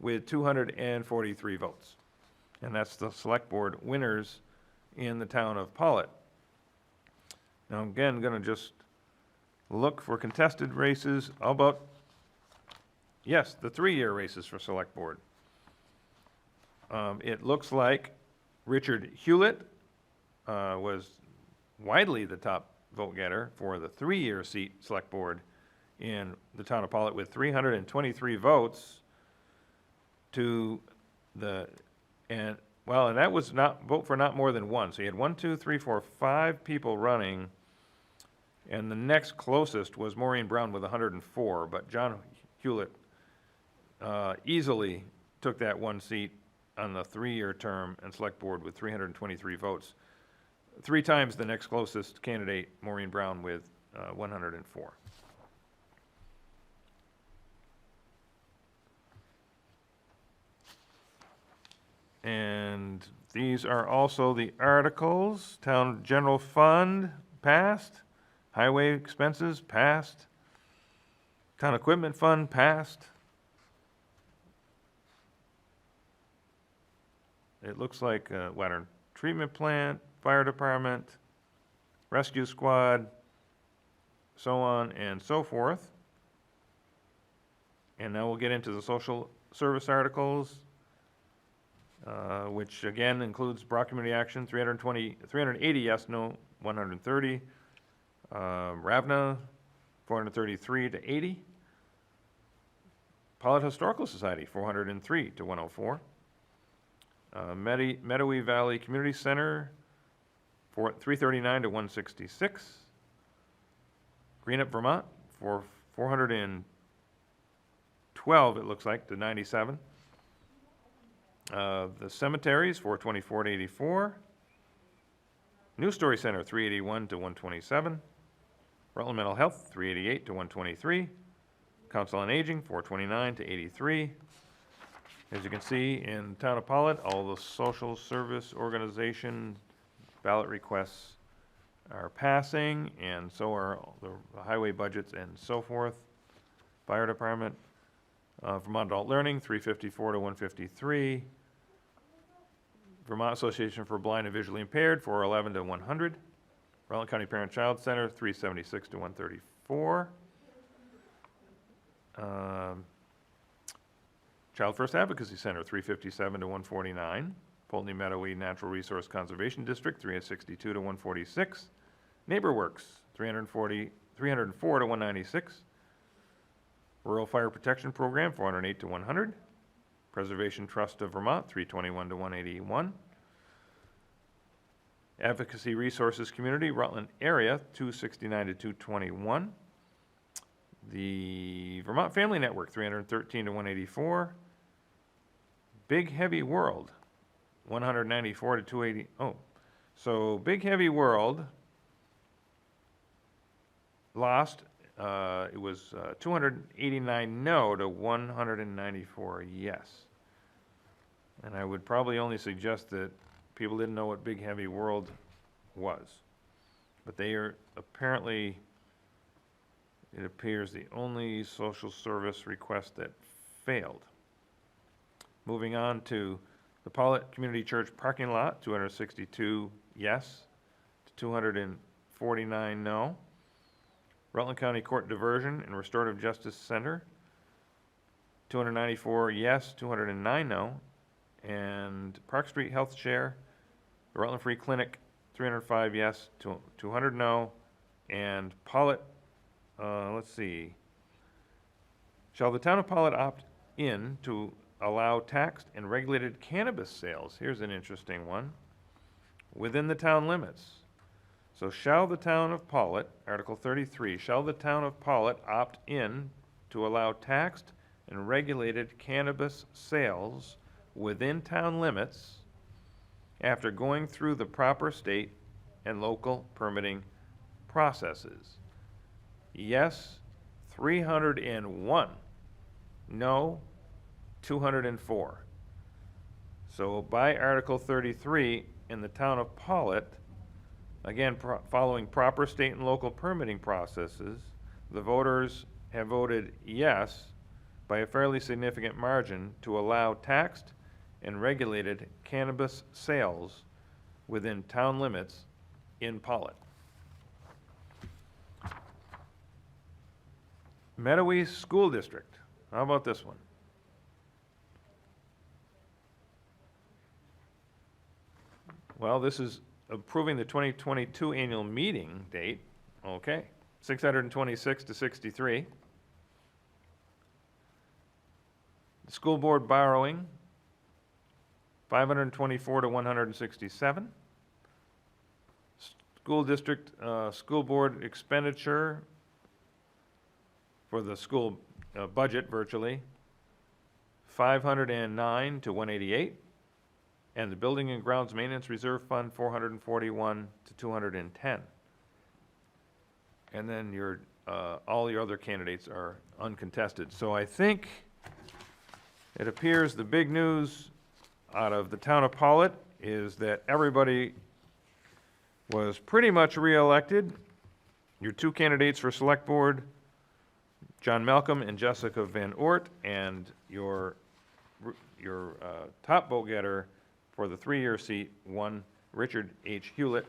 with 243 votes. And that's the select board winners in the town of Pollitt. Now again, going to just look for contested races. How about, yes, the 3-year races for select board. It looks like Richard Hewlett was widely the top vote getter for the 3-year seat select board in the town of Pollitt with 323 votes to the, and that was not vote for not more than 1. So you had 1, 2, 3, 4, 5 people running, and the next closest was Maureen Brown with 104, but John Hewlett easily took that 1 seat on the 3-year term and select board with 323 votes. 3 times the next closest candidate, Maureen Brown, with 104. And these are also the articles. Town General Fund, passed. Highway expenses, passed. Town Equipment Fund, passed. It looks like water treatment plant, fire department, rescue squad, so on and so forth. And now we'll get into the social service articles, which again includes Brock Community Action, 380 yes, no, 130. Ravna, 433 to 80. Pollitt Historical Society, 403 to 104. Meadowy Valley Community Center, 339 to 166. Greenup, Vermont, for 412, it looks like, to 97. The cemeteries, 424 to 84. New Story Center, 381 to 127. Rutland Mental Health, 388 to 123. Council on Aging, 429 to 83. As you can see, in the town of Pollitt, all the social service organization ballot requests are passing, and so are the highway budgets and so forth. Fire department, Vermont Adult Learning, 354 to 153. Vermont Association for Blind and Visually Impaired, 411 to 100. Rutland County Parent-Child Center, 376 to 134. Child First Advocacy Center, 357 to 149. Poultney Meadowy Natural Resource Conservation District, 362 to 146. NeighborWorks, 304 to 196. Rural Fire Protection Program, 408 to 100. Preservation Trust of Vermont, 321 to 181. Advocacy Resources Community, Rutland Area, 269 to 221. The Vermont Family Network, 313 to 184. Big Heavy World, 194 to 280. Oh, so Big Heavy World lost. It was 289 no to 194 yes. And I would probably only suggest that people didn't know what Big Heavy World was. But they are apparently it appears the only social service request that failed. Moving on to the Pollitt Community Church parking lot, 262 yes to 249 no. Rutland County Court Diversion and Restorative Justice Center, 294 yes, 209 no. And Park Street Health Share, the Rutland Free Clinic, 305 yes, 200 no. And Pollitt, let's see. Shall the town of Pollitt opt in to allow taxed and regulated cannabis sales? Here's an interesting one. Within the town limits. So shall the town of Pollitt, Article 33, shall the town of Pollitt opt in to allow taxed and regulated cannabis sales within town limits after going through the proper state and local permitting processes? Yes, 301. No, 204. So by Article 33, in the town of Pollitt, again, following proper state and local permitting processes, the voters have voted yes by a fairly significant margin to allow taxed and regulated cannabis sales within town limits in Pollitt. Meadowy School District. How about this one? Well, this is approving the 2022 annual meeting date. Okay. 626 to 63. The school board borrowing, 524 to 167. School district, school board expenditure for the school budget virtually, 509 to 188. And the building and grounds maintenance reserve fund, 441 to 210. And then your, all your other candidates are uncontested. So I think it appears the big news out of the town of Pollitt is that everybody was pretty much reelected. Your two candidates for select board, John Malcolm and Jessica Van Oort, and your top vote getter for the 3-year seat, one Richard H. Hewlett.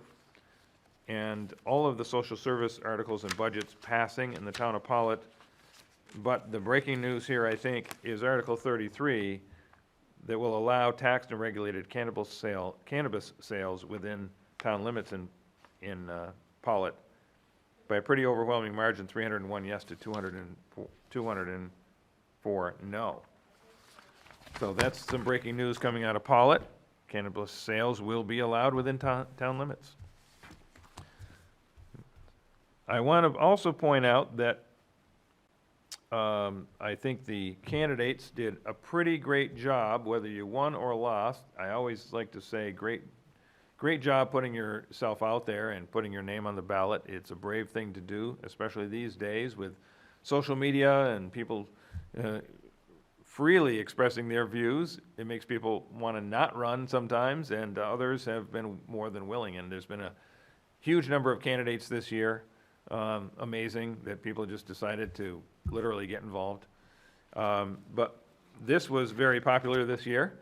And all of the social service articles and budgets passing in the town of Pollitt. But the breaking news here, I think, is Article 33 that will allow taxed and regulated cannabis sales within town limits in Pollitt by a pretty overwhelming margin, 301 yes to 204 no. So that's some breaking news coming out of Pollitt. Cannabis sales will be allowed within town limits. I want to also point out that I think the candidates did a pretty great job, whether you won or lost. I always like to say great job putting yourself out there and putting your name on the ballot. It's a brave thing to do, especially these days with social media and people freely expressing their views. It makes people want to not run sometimes, and others have been more than willing. And there's been a huge number of candidates this year. Amazing that people just decided to literally get involved. But this was very popular this year,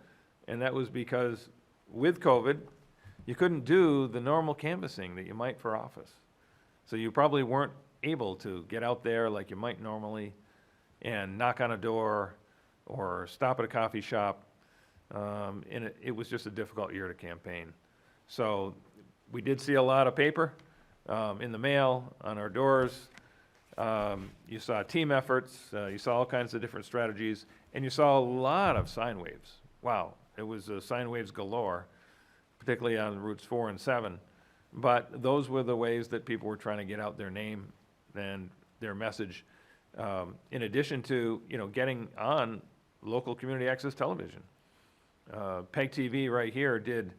and that was because with COVID, you couldn't do the normal canvassing that you might for office. So you probably weren't able to get out there like you might normally and knock on a door or stop at a coffee shop. And it was just a difficult year to campaign. So we did see a lot of paper in the mail, on our doors. You saw team efforts, you saw all kinds of different strategies, and you saw a lot of sine waves. Wow, it was sine waves galore, particularly on routes 4 and 7. But those were the ways that people were trying to get out their name and their message, in addition to, getting on local community access television. PEG TV right here did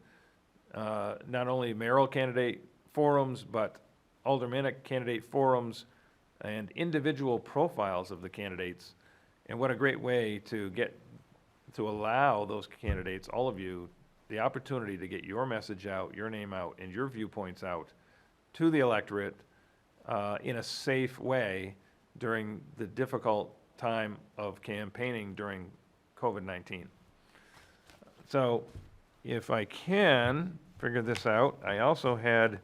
not only mayoral candidate forums, but aldermanic candidate forums and individual profiles of the candidates. And what a great way to allow those candidates, all of you, the opportunity to get your message out, your name out, and your viewpoints out to the electorate in a safe way during the difficult time of campaigning during COVID-19. So if I can figure this out, I also had,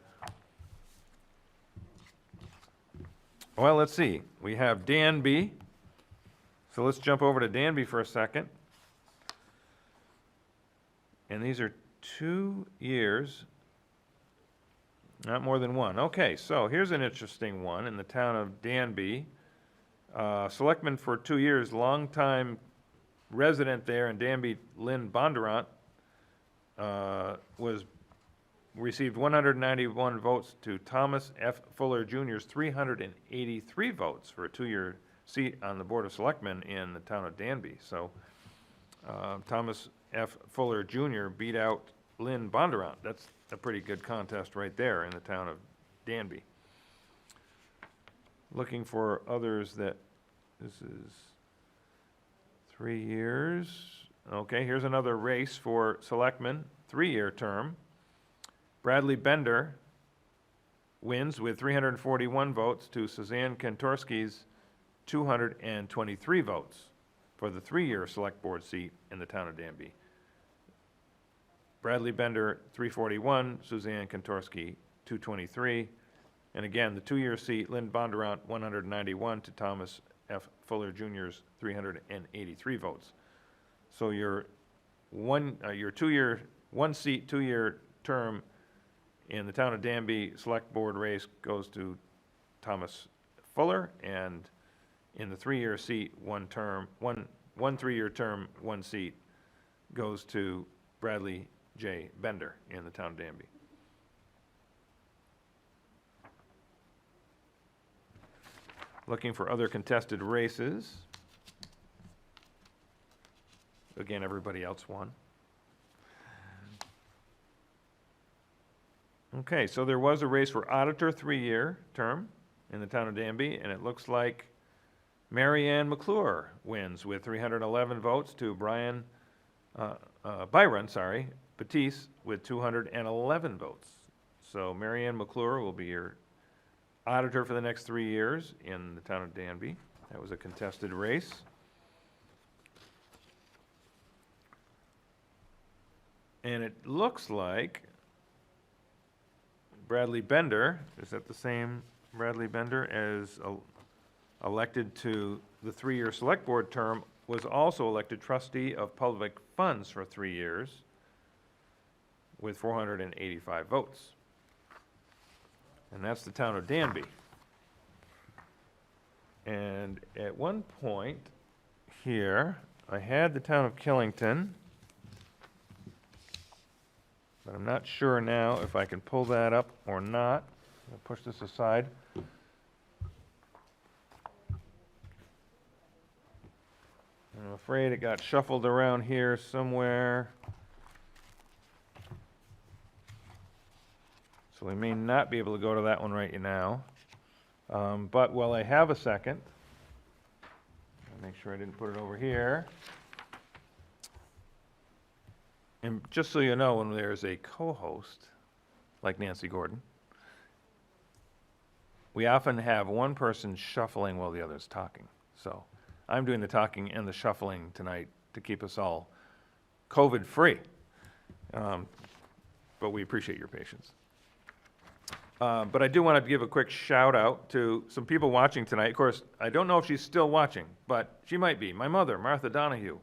well, let's see. We have Danby. So let's jump over to Danby for a second. And these are 2 years, not more than one. Okay, so here's an interesting one in the town of Danby. Selectman for 2 years, longtime resident there in Danby, Lynn Bondurant, received 191 votes to Thomas F. Fuller Jr.'s 383 votes for a 2-year seat on the Board of Selectmen in the town of Danby. So Thomas F. Fuller Jr. beat out Lynn Bondurant. That's a pretty good contest right there in the town of Danby. Looking for others that, this is 3 years. Okay, here's another race for selectmen, 3-year term. Bradley Bender wins with 341 votes to Suzanne Kantorski's 223 votes for the 3-year select board seat in the town of Danby. Bradley Bender, 341, Suzanne Kantorski, 223. And again, the 2-year seat, Lynn Bondurant, 191 to Thomas F. Fuller Jr.'s 383 votes. So your 2-year, 1-seat, 2-year term in the town of Danby select board race goes to Thomas Fuller, and in the 3-year seat, 1 3-year term, 1 seat goes to Bradley J. Bender in the town of Danby. Looking for other contested races. Again, everybody else won. Okay, so there was a race for auditor, 3-year term in the town of Danby, and it looks like Mary Ann McClure wins with 311 votes to Byron Batiste with 211 votes. So Mary Ann McClure will be your auditor for the next 3 years in the town of Danby. That was a contested race. And it looks like Bradley Bender, is that the same Bradley Bender as elected to the 3-year select board term, was also elected trustee of public funds for 3 years with 485 votes. And that's the town of Danby. And at one point here, I had the town of Killington, but I'm not sure now if I can pull that up or not. I'll push this aside. I'm afraid it got shuffled around here somewhere. So we may not be able to go to that one right now. But while I have a second, I'll make sure I didn't put it over here. And just so you know, when there's a co-host, like Nancy Gordon, we often have one person shuffling while the other's talking. So I'm doing the talking and the shuffling tonight to keep us all COVID-free. But we appreciate your patience. But I do want to give a quick shout out to some people watching tonight. Of course, I don't know if she's still watching, but she might be. My mother, Martha Donahue.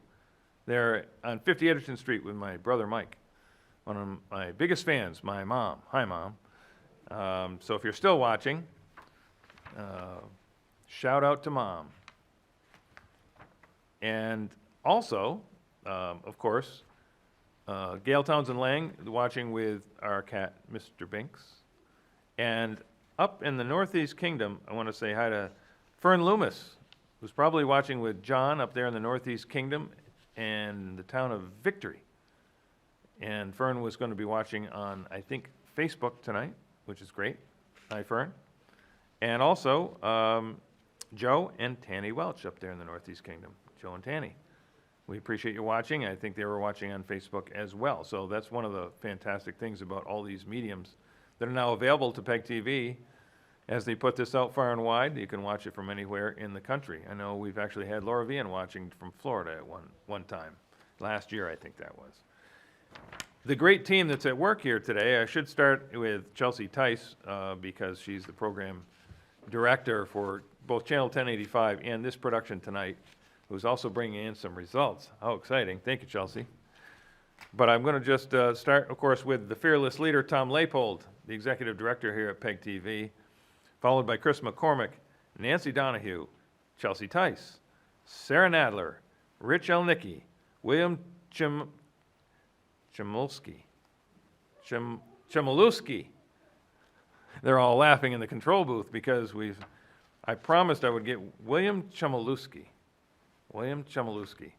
They're on 50 Edgerton Street with my brother Mike. One of my biggest fans, my mom. Hi, Mom. So if you're still watching, shout out to Mom. And also, of course, Gail Townsend Lang watching with our cat, Mr. Binks. And up in the Northeast Kingdom, I want to say hi to Fern Loomis, who's probably watching with John up there in the Northeast Kingdom and the town of Victory. And Fern was going to be watching on, I think, Facebook tonight, which is great. Hi, Fern. And also, Joe and Tanny Welch up there in the Northeast Kingdom. Joe and Tanny. We appreciate you watching. I think they were watching on Facebook as well. So that's one of the fantastic things about all these mediums that are now available to PEG TV. as they put this out far and wide. You can watch it from anywhere in the country. I know we've actually had Laura Vian watching from Florida at one time. Last year, I think that was. The great team that's at work here today, I should start with Chelsea Tice, because she's the program director for both Channel 1085 and this production tonight, who's also bringing in some results. How exciting. Thank you, Chelsea. But I'm going to just start, of course, with the fearless leader, Tom Leipold, the executive director here at PEG TV, followed by Chris McCormick, Nancy Donahue, Chelsea Tice, Sarah Nadler, Rich Elnicki, William Chmielewski. They're all laughing in the control booth because I promised I would get William Chmielewski. William Chmielewski.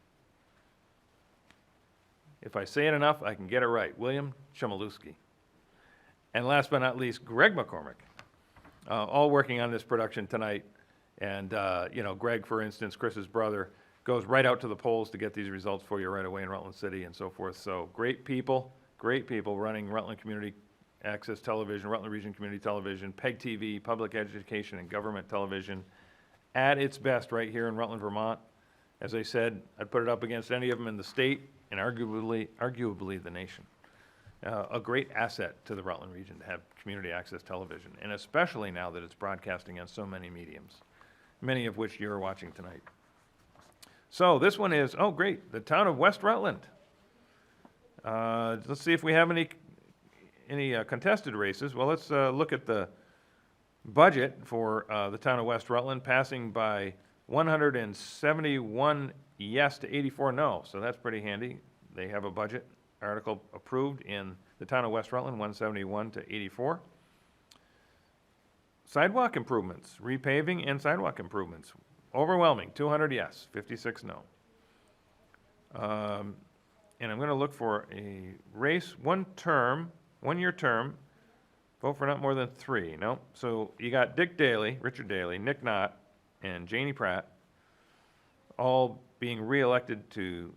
If I say it enough, I can get it right. William Chmielewski. And last but not least, Greg McCormick. All working on this production tonight. And, Greg, for instance, Chris's brother, goes right out to the polls to get these results for you right away in Rutland City and so forth. So great people running Rutland Community Access Television, Rutland Region Community Television, PEG TV, Public Education and Government Television, at its best right here in Rutland, Vermont. As I said, I'd put it up against any of them in the state and arguably the nation. A great asset to the Rutland region to have community access television, and especially now that it's broadcasting on so many mediums, many of which you're watching tonight. So this one is, oh great, the town of West Rutland. Let's see if we have any contested races. Well, let's look at the budget for the town of West Rutland, passing by 171 yes to 84 no, so that's pretty handy. They have a budget article approved in the town of West Rutland, 171 to 84. Sidewalk improvements, repaving and sidewalk improvements. Overwhelming, 200 yes, 56 no. And I'm going to look for a race, one-year term, vote for not more than 3. No, so you got Dick Daly, Richard Daly, Nick Knott, and Janie Pratt, all being re-elected to,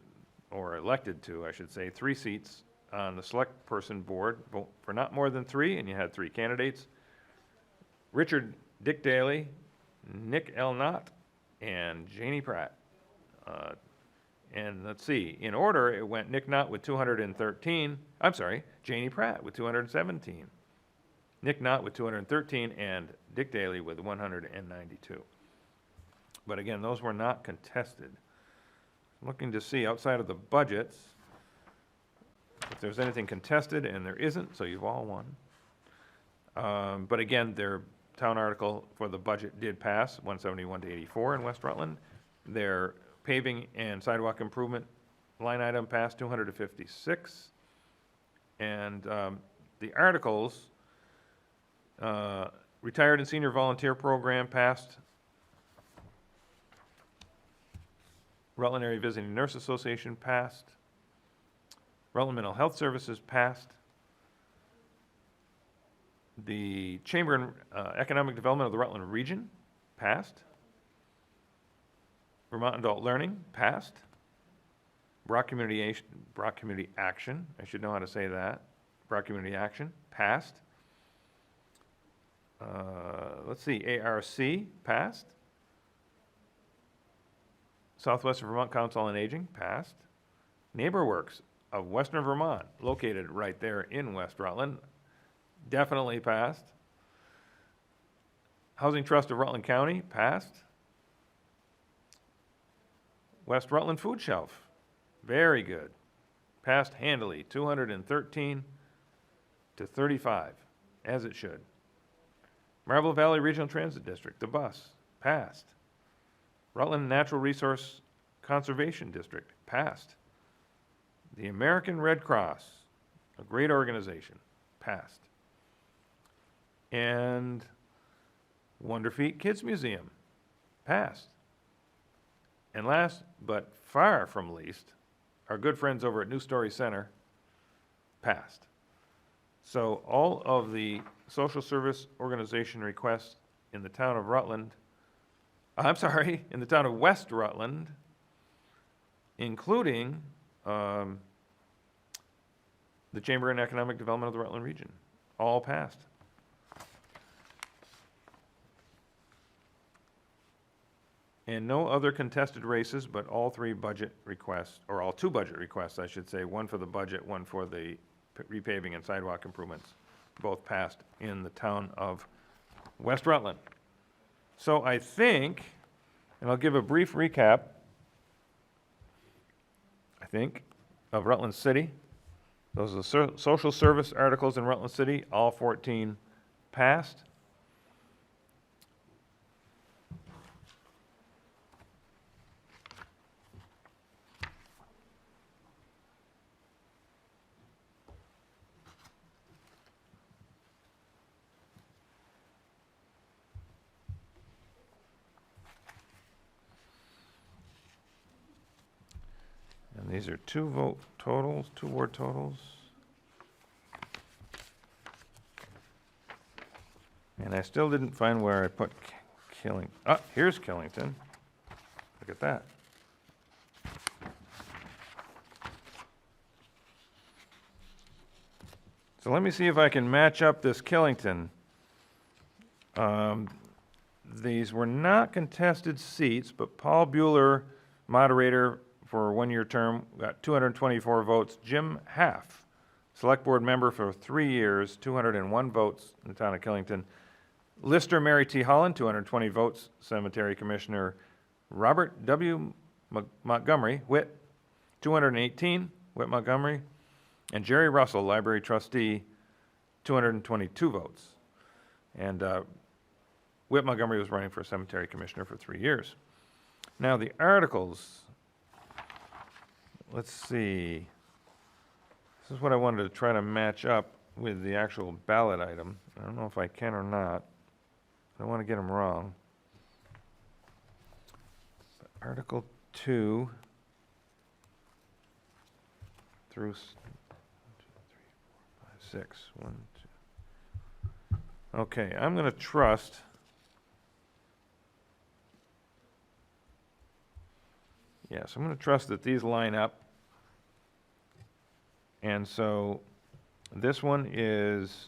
or elected to, I should say, 3 seats on the select person board. Vote for not more than 3, and you had 3 candidates. Richard Dick Daly, Nick L. Knott, and Janie Pratt. And let's see, in order, it went Nick Knott with 213, Janie Pratt with 217, Nick Knott with 213, and Dick Daly with 192. But again, those were not contested. Looking to see outside of the budgets if there's anything contested, and there isn't, so you've all won. But again, their town article for the budget did pass, 171 to 84 in West Rutland. Their paving and sidewalk improvement line item passed, 200 to 56. And the articles, retired and senior volunteer program passed. Rutland Area Visiting Nurse Association passed. Rutland Mental Health Services passed. The Chamber and Economic Development of the Rutland Region passed. Vermont Adult Learning passed. Brock Community Action, I should know how to say that. Brock Community Action passed. Let's see, ARC passed. Southwestern Vermont Council on Aging passed. NeighborWorks of Western Vermont, located right there in West Rutland, definitely passed. Housing Trust of Rutland County passed. West Rutland Food Shelf, very good. Passed handily, 213 to 35, as it should. Marble Valley Regional Transit District, the bus, passed. Rutland Natural Resource Conservation District, passed. The American Red Cross, a great organization, passed. And Wonder Feet Kids Museum, passed. And last, but far from least, our good friends over at New Story Center, passed. So all of the social service organization requests in the town of Rutland, in the town of West Rutland, including the Chamber and Economic Development of the Rutland Region, all passed. and no other contested races, but all three budget requests, or all two budget requests, I should say, one for the budget, one for the repaving and sidewalk improvements, both passed in the town of West Rutland. So I think, and I'll give a brief recap, I think, of Rutland City. Those are the social service articles in Rutland City, all 14 passed. And these are two vote totals, two ward totals. And I still didn't find where I put here's Killington. Look at that. So let me see if I can match up this Killington. These were not contested seats, but Paul Bueller, moderator for a one-year term, got 224 votes. Jim Half, select board member for 3 years, 201 votes in the town of Killington. Lister Mary T. Holland, 220 votes. Cemetery Commissioner Robert W. Montgomery, Whit, 218, Whit Montgomery. And Jerry Russell, library trustee, 222 votes. And Whit Montgomery was running for cemetery commissioner for 3 years. Now the articles, let's see. This is what I wanted to try to match up with the actual ballot item. I don't know if I can or not. I don't want to get them wrong. But Article 2 through 1, 2, 3, 4, 5, 6. 1, 2. Okay, I'm going to trust. Yes, I'm going to trust that these line up. And so this one is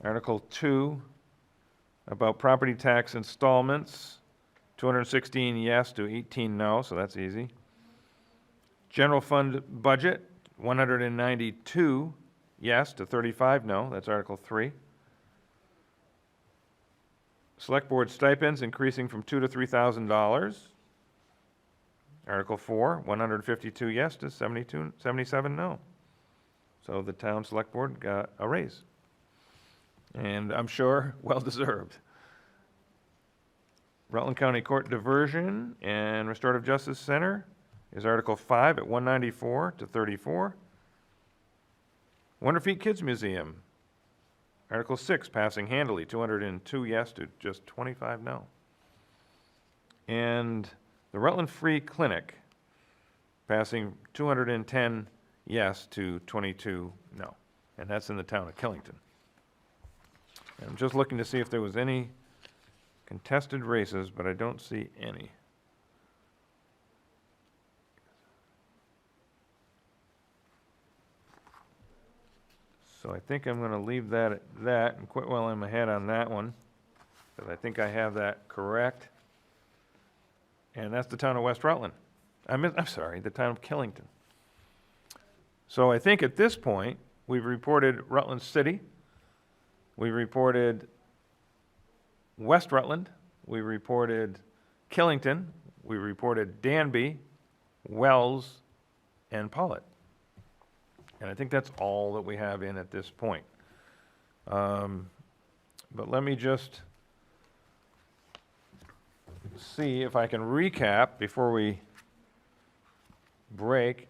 Article 2 about property tax installments, 216 yes to 18 no, so that's easy. General fund budget, 192 yes to 35 no, that's Article 3. Select board stipends increasing from $2,000 to $3,000. Article 4, 152 yes to 77 no. So the town select board got a raise. And I'm sure well-deserved. Rutland County Court Diversion and Restorative Justice Center is Article 5 at 194 to 34. Wonder Feet Kids Museum, Article 6 passing handily, 202 yes to just 25 no. And the Rutland Free Clinic passing 210 yes to 22 no. And that's in the town of Killington. I'm just looking to see if there was any contested races, but I don't see any. So I think I'm going to leave that at that and quit while I'm ahead on that one, because I think I have that correct. And that's the town of West Rutland. I'm sorry, the town of Killington. So I think at this point, we've reported Rutland City. We reported West Rutland, we reported Killington, we reported Danby, Wells, and Pollitt. And I think that's all that we have in at this point. But let me just see if I can recap before we break.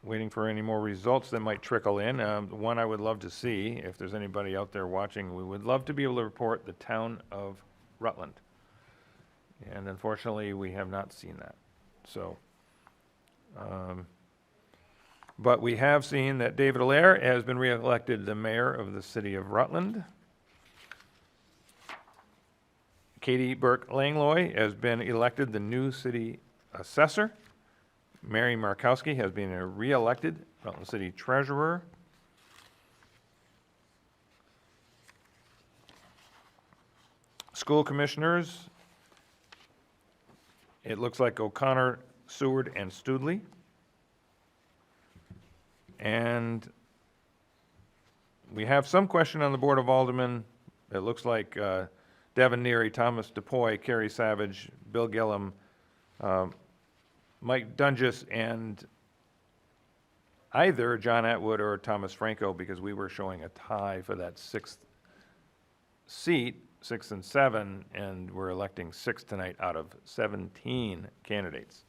Waiting for any more results that might trickle in. One I would love to see, if there's anybody out there watching, we would love to be able to report the town of Rutland. And unfortunately, we have not seen that. So, but we have seen that David Allaire has been reelected the mayor of the city of Rutland. Katie Burke Langlois has been elected the new city assessor. Mary Markowski has been re-elected Rutland City Treasurer. School commissioners It looks like O'Connor, Seward, and Studley. And we have some question on the Board of Aldermen. It looks like Devin Neary, Thomas DePoy, Kerry Savage, Bill Gillum, Mike Dungis, and either John Atwood or Thomas Franco, because we were showing a tie for that sixth seat, 6 and 7, and we're electing 6 tonight out of 17 candidates.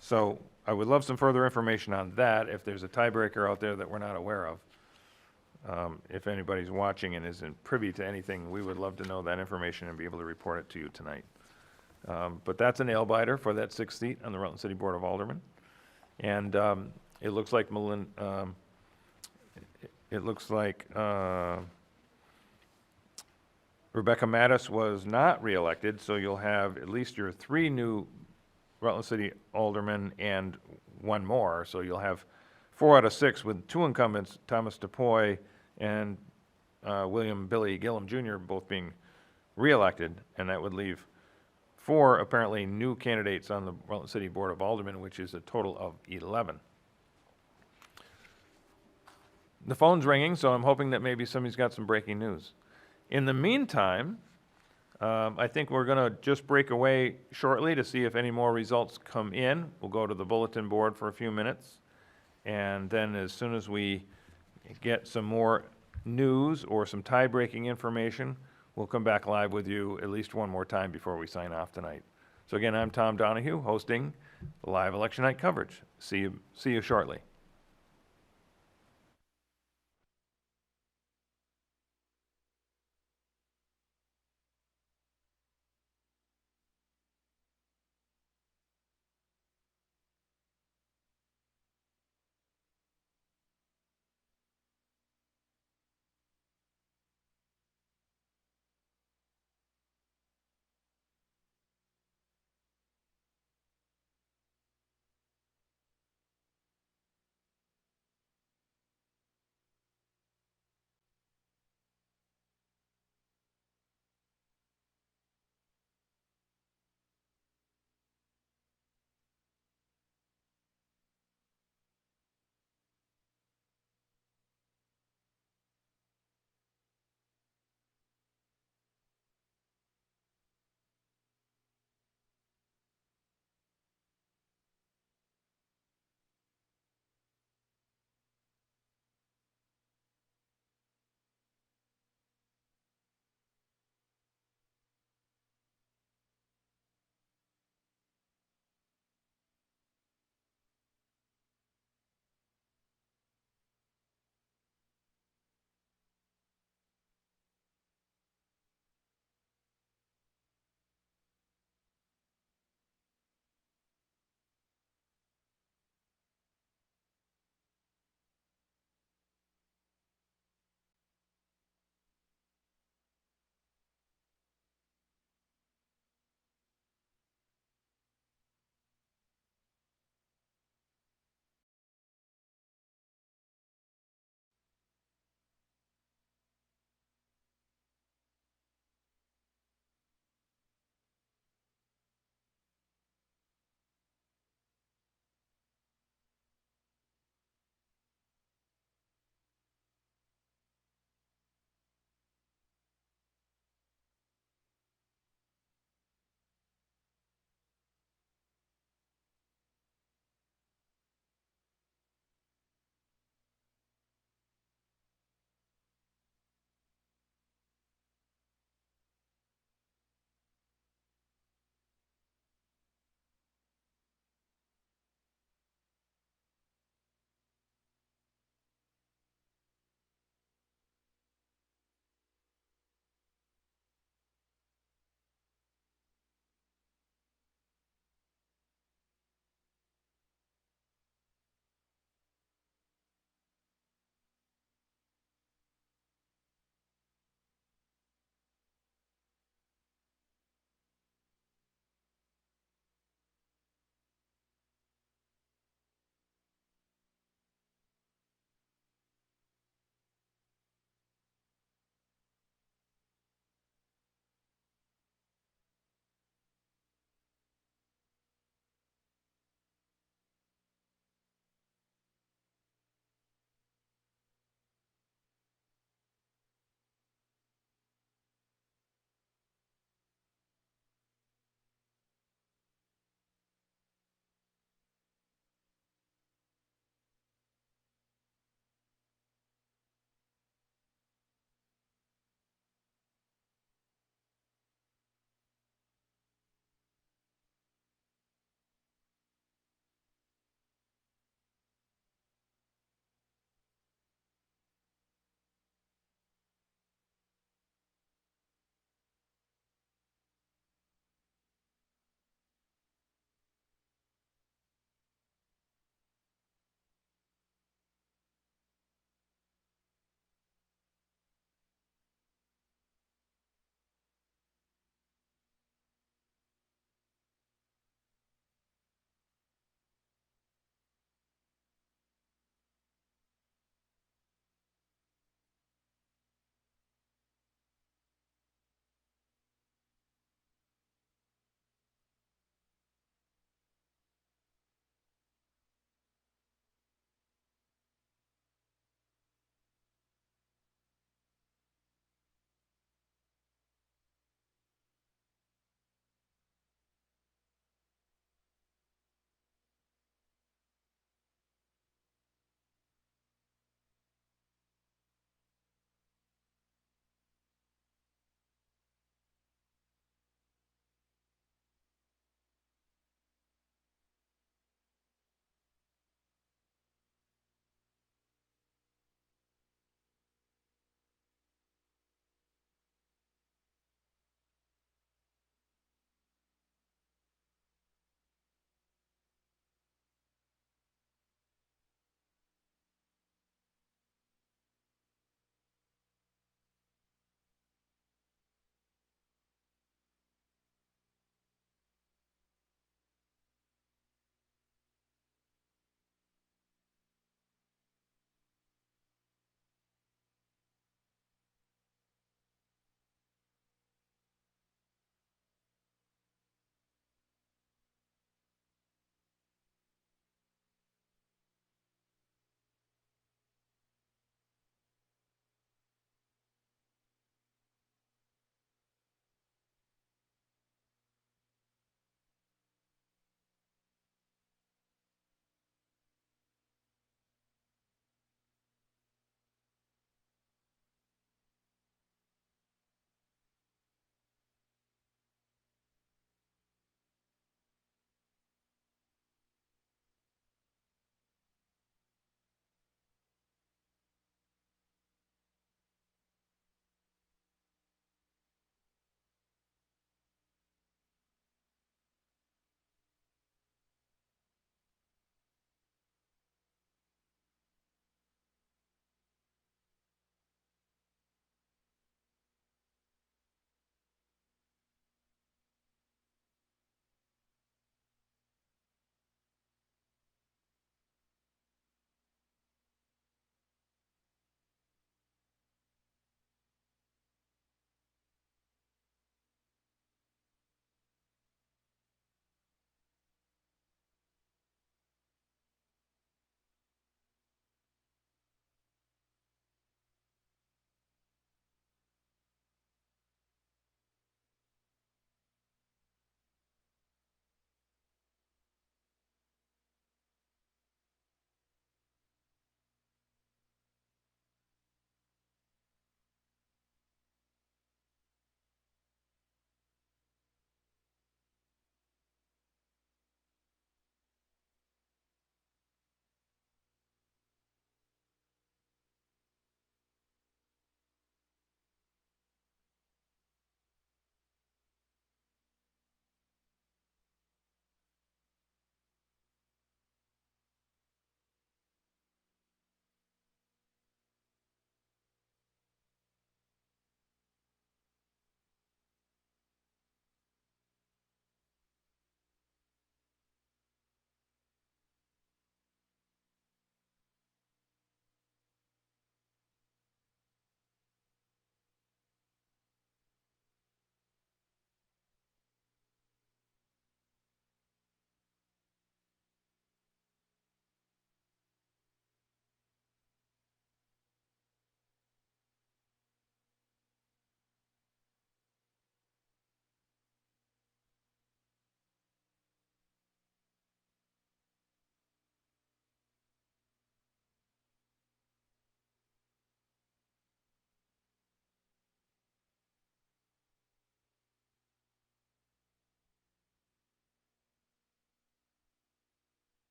So I would love some further information on that, if there's a tiebreaker out there that we're not aware of. If anybody's watching and isn't privy to anything, we would love to know that information and be able to report it to you tonight. But that's a nail biter for that 6th seat on the Rutland City Board of Aldermen. And it looks like Rebecca Mattis was not reelected, so you'll have at least your 3 new Rutland City aldermen and 1 more. So you'll have 4 out of 6 with 2 incumbents, Thomas DePoy and William Billy Gillum Jr. both being reelected, and that would leave 4 apparently new candidates on the Rutland City Board of Aldermen, which is a total of 11. The phone's ringing, so I'm hoping that maybe somebody's got some breaking news. In the meantime, I think we're going to just break away shortly to see if any more results come in. We'll go to the bulletin board for a few minutes, and then as soon as we get some more news or some tie-breaking information, we'll come back live with you at least one more time before we sign off tonight. So again, I'm Tom Donahue, hosting the live election night coverage. See you shortly.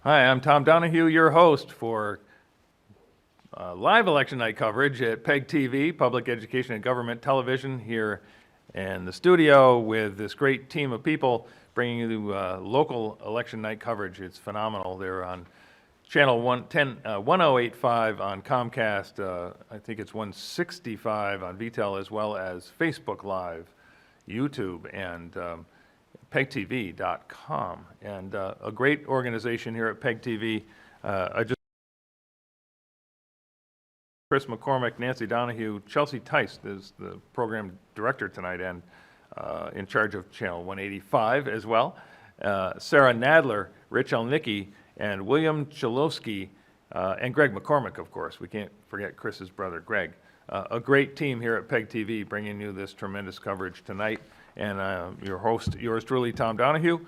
Hi, I'm Tom Donahue, your host for live election night coverage at PEG TV, Public Education and Government Television, here in the studio with this great team of people bringing you local election night coverage. It's phenomenal. They're on channel 1085 on Comcast. I think it's 165 on VTEL, as well as Facebook Live, YouTube, and PegTV.com. And a great organization here at PEG TV. Chris McCormick, Nancy Donahue, Chelsea Tice is the program director tonight and in charge of channel 185 as well. Sarah Nadler, Rich Elnicki, and William Chalowski, and Greg McCormick, of course. We can't forget Chris's brother, Greg. A great team here at PEG TV bringing you this tremendous coverage tonight. And your host, yours truly, Tom Donahue.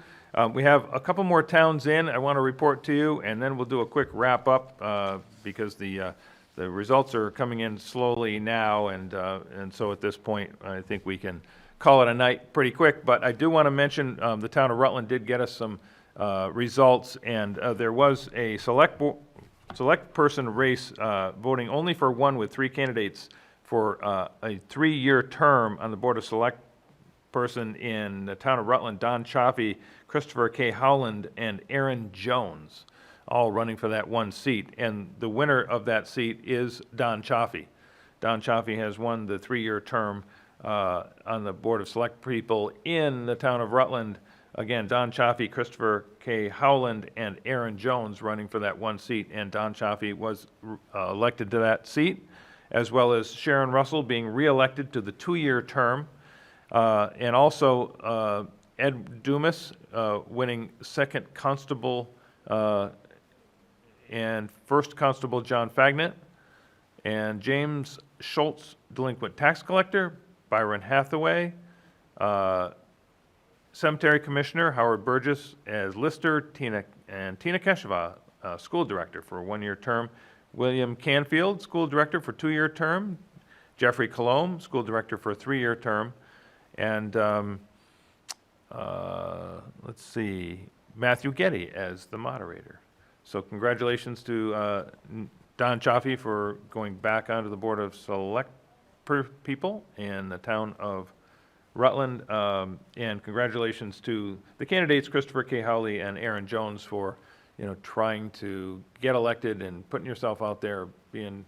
We have a couple more towns in I want to report to you, and then we'll do a quick wrap up because the results are coming in slowly now, and so at this point, I think we can call it a night pretty quick. But I do want to mention the town of Rutland did get us some results, and there was a select person race voting only for one with three candidates for a 3-year term on the Board of Select Person in the town of Rutland. Don Chaffee, Christopher K. Howland, and Aaron Jones, all running for that one seat. And the winner of that seat is Don Chaffee. Don Chaffee has won the 3-year term on the Board of Select People in the town of Rutland. Again, Don Chaffee, Christopher K. Howland, and Aaron Jones running for that one seat. And Don Chaffee was elected to that seat, as well as Sharon Russell being reelected to the 2-year term. And also Ed Dumas winning second constable and first constable John Fagnet, and James Schultz, delinquent tax collector, Byron Hathaway, cemetery commissioner Howard Burgess as lister, Tina Keshava, school director for a 1-year term, William Canfield, school director for a 2-year term, Jeffrey Colomb, school director for a 3-year term, and let's see, Matthew Getty as the moderator. So congratulations to Don Chaffee for going back onto the Board of Select People in the town of Rutland, and congratulations to the candidates Christopher K. Howley and Aaron Jones for trying to get elected and putting yourself out there, being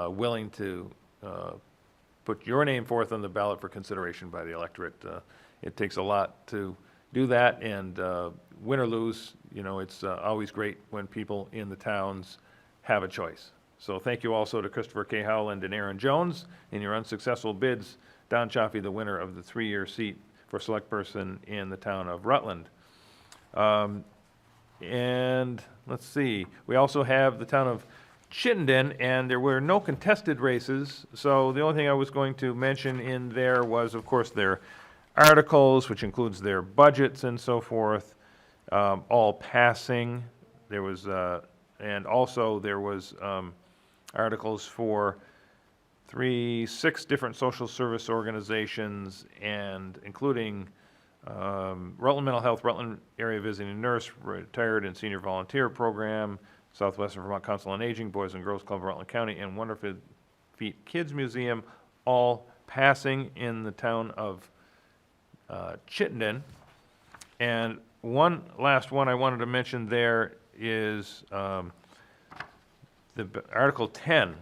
willing to put your name forth on the ballot for consideration by the electorate. It takes a lot to do that, and win or lose, it's always great when people in the towns have a choice. So thank you also to Christopher K. Howland and Aaron Jones in your unsuccessful bids. Don Chaffee, the winner of the 3-year seat for select person in the town of Rutland. And let's see, we also have the town of Chittenden, and there were no contested races, so the only thing I was going to mention in there was, of course, their articles, which includes their budgets and so forth, all passing. There was, and also there was articles for 6 different social service organizations, and including Rutland Mental Health, Rutland Area Visiting Nurse, Retired and Senior Volunteer Program, Southwestern Vermont Council on Aging, Boys and Girls Club of Rutland County, and Wonderful Feet Kids Museum, all passing in the town of Chittenden. And one last one I wanted to mention there is the Article 10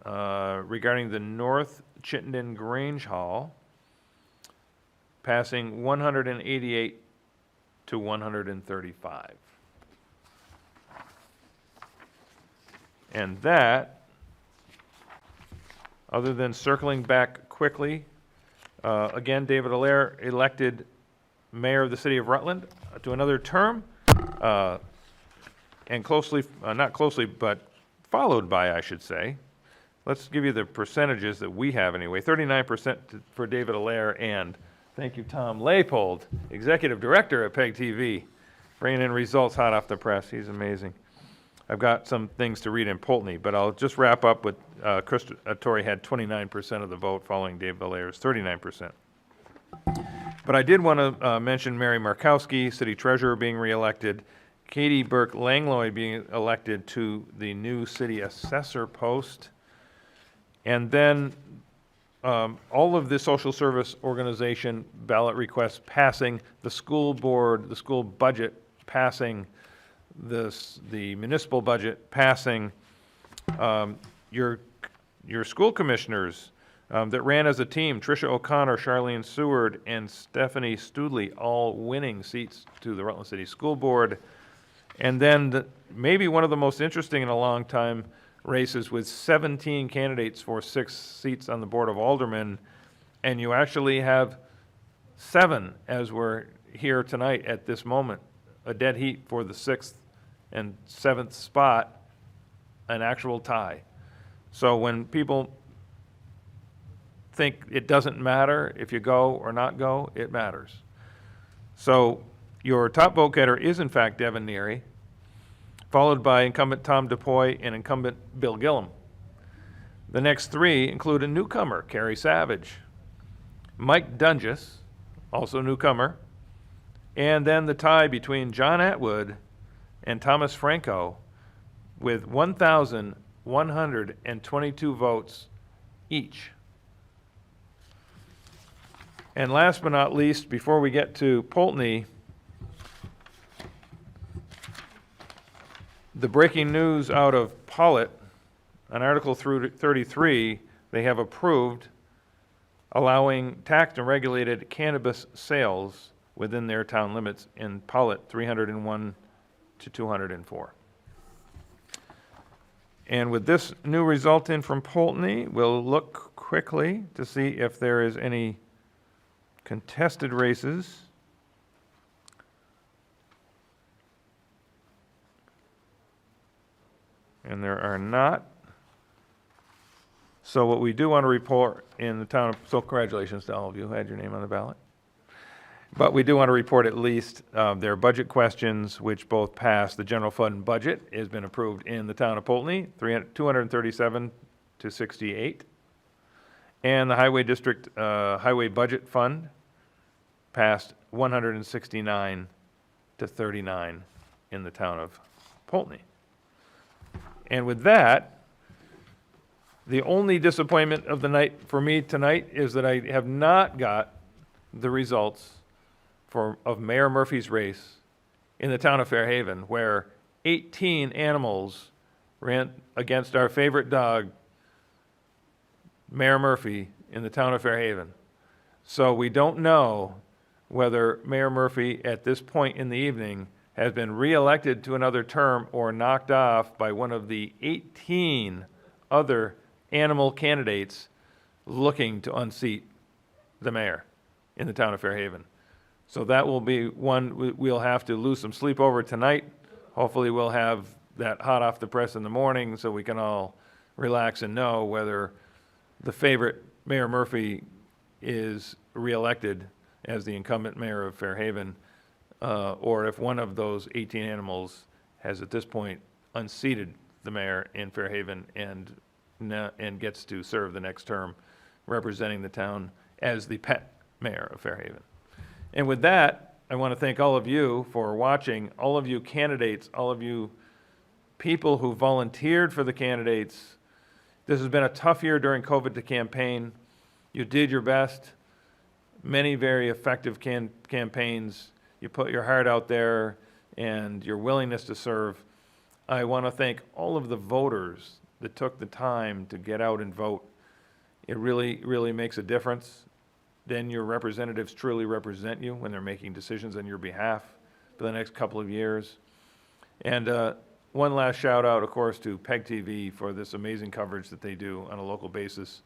regarding the North Chittenden Grange Hall, passing 188 to 135. And that, other than circling back quickly, again, David Allaire elected mayor of the city of Rutland to another term, and closely, not closely, but followed by, I should say. Let's give you the percentages that we have anyway. 39% for David Allaire, and thank you, Tom Leopold, executive director at PEG TV, bringing in results hot off the press. He's amazing. I've got some things to read in Pulteney, but I'll just wrap up with Chris Torrey had 29% of the vote, following David Allaire's 39%. But I did want to mention Mary Markowski, city treasurer, being reelected, Katie Burke Langlois being elected to the new city assessor post. And then all of the social service organization ballot requests passing, the school board, the school budget passing, the municipal budget passing, your school commissioners that ran as a team, Tricia O'Connor, Charlene Seward, and Stephanie Studley, all winning seats to the Rutland City School Board. And then maybe one of the most interesting in a long time races with 17 candidates for 6 seats on the Board of Aldermen, and you actually have 7 as we're here tonight at this moment, a dead heat for the 6th and 7th spot, an actual tie. So when people think it doesn't matter if you go or not go, it matters. So your top vote getter is in fact Devin Neary, followed by incumbent Tom DePoy and incumbent Bill Gillum. The next 3 include a newcomer, Carrie Savage, Mike Dungis, also newcomer, and then the tie between John Atwood and Thomas Franco with 1,122 votes each. And last but not least, before we get to Poultney, the breaking news out of Pollitt, on Article 33, they have approved allowing taxed and regulated cannabis sales within their town limits in Pollitt, 301 to 204. And with this new result in from Poultney, we'll look quickly to see if there is any contested races. And there are not. So what we do want to report in the town of, so congratulations to all of you who had your name on the ballot. But we do want to report at least their budget questions, which both passed. The general fund budget has been approved in the town of Poultney, 237 to 68. And the highway district highway budget fund passed 169 to 39 in the town of Poultney. And with that, the only disappointment of the night for me tonight is that I have not got the results of Mayor Murphy's race in the town of Fairhaven, where 18 animals ran against our favorite dog, Mayor Murphy, in the town of Fairhaven. So we don't know whether Mayor Murphy at this point in the evening has been reelected to another term or knocked off by one of the 18 other animal candidates looking to unseat the mayor in the town of Fairhaven. So that will be one we'll have to lose some sleep over tonight. Hopefully we'll have that hot off the press in the morning so we can all relax and know whether the favorite Mayor Murphy is reelected as the incumbent mayor of Fairhaven, or if one of those 18 animals has at this point unseated the mayor in Fairhaven and gets to serve the next term representing the town as the pet mayor of Fairhaven. And with that, I want to thank all of you for watching, all of you candidates, all of you people who volunteered for the candidates. This has been a tough year during COVID to campaign. You did your best. Many very effective campaigns. You put your heart out there and your willingness to serve. I want to thank all of the voters that took the time to get out and vote. It really, really makes a difference. Then your representatives truly represent you when they're making decisions on your behalf for the next couple of years. And one last shout out, of course, to PEG TV for this amazing coverage that they do on a local basis.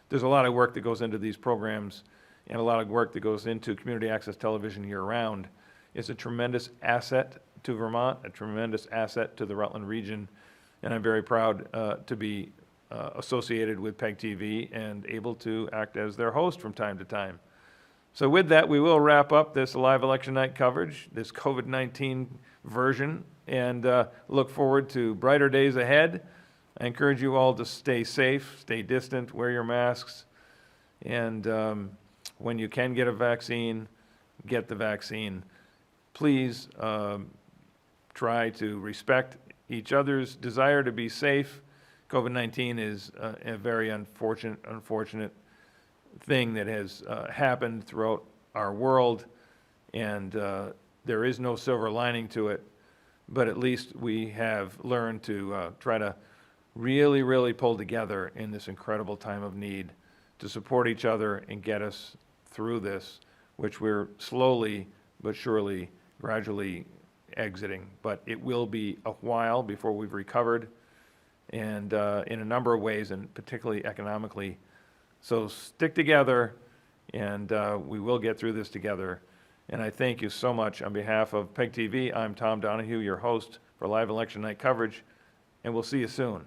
There's a lot of work that goes into these programs and a lot of work that goes into community access television year-round. It's a tremendous asset to Vermont, a tremendous asset to the Rutland region, and I'm very proud to be associated with PEG TV and able to act as their host from time to time. So with that, we will wrap up this live election night coverage, this COVID-19 version, and look forward to brighter days ahead. I encourage you all to stay safe, stay distant, wear your masks, and when you can get a vaccine, get the vaccine. Please try to respect each other's desire to be safe. COVID-19 is a very unfortunate thing that has happened throughout our world, and there is no silver lining to it, but at least we have learned to try to really pull together in this incredible time of need to support each other and get us through this, which we're slowly but surely, gradually exiting. But it will be a while before we've recovered, and in a number of ways, and particularly economically. So stick together, and we will get through this together. And I thank you so much. On behalf of PEG TV, I'm Tom Donahue, your host for live election night coverage, and we'll see you soon.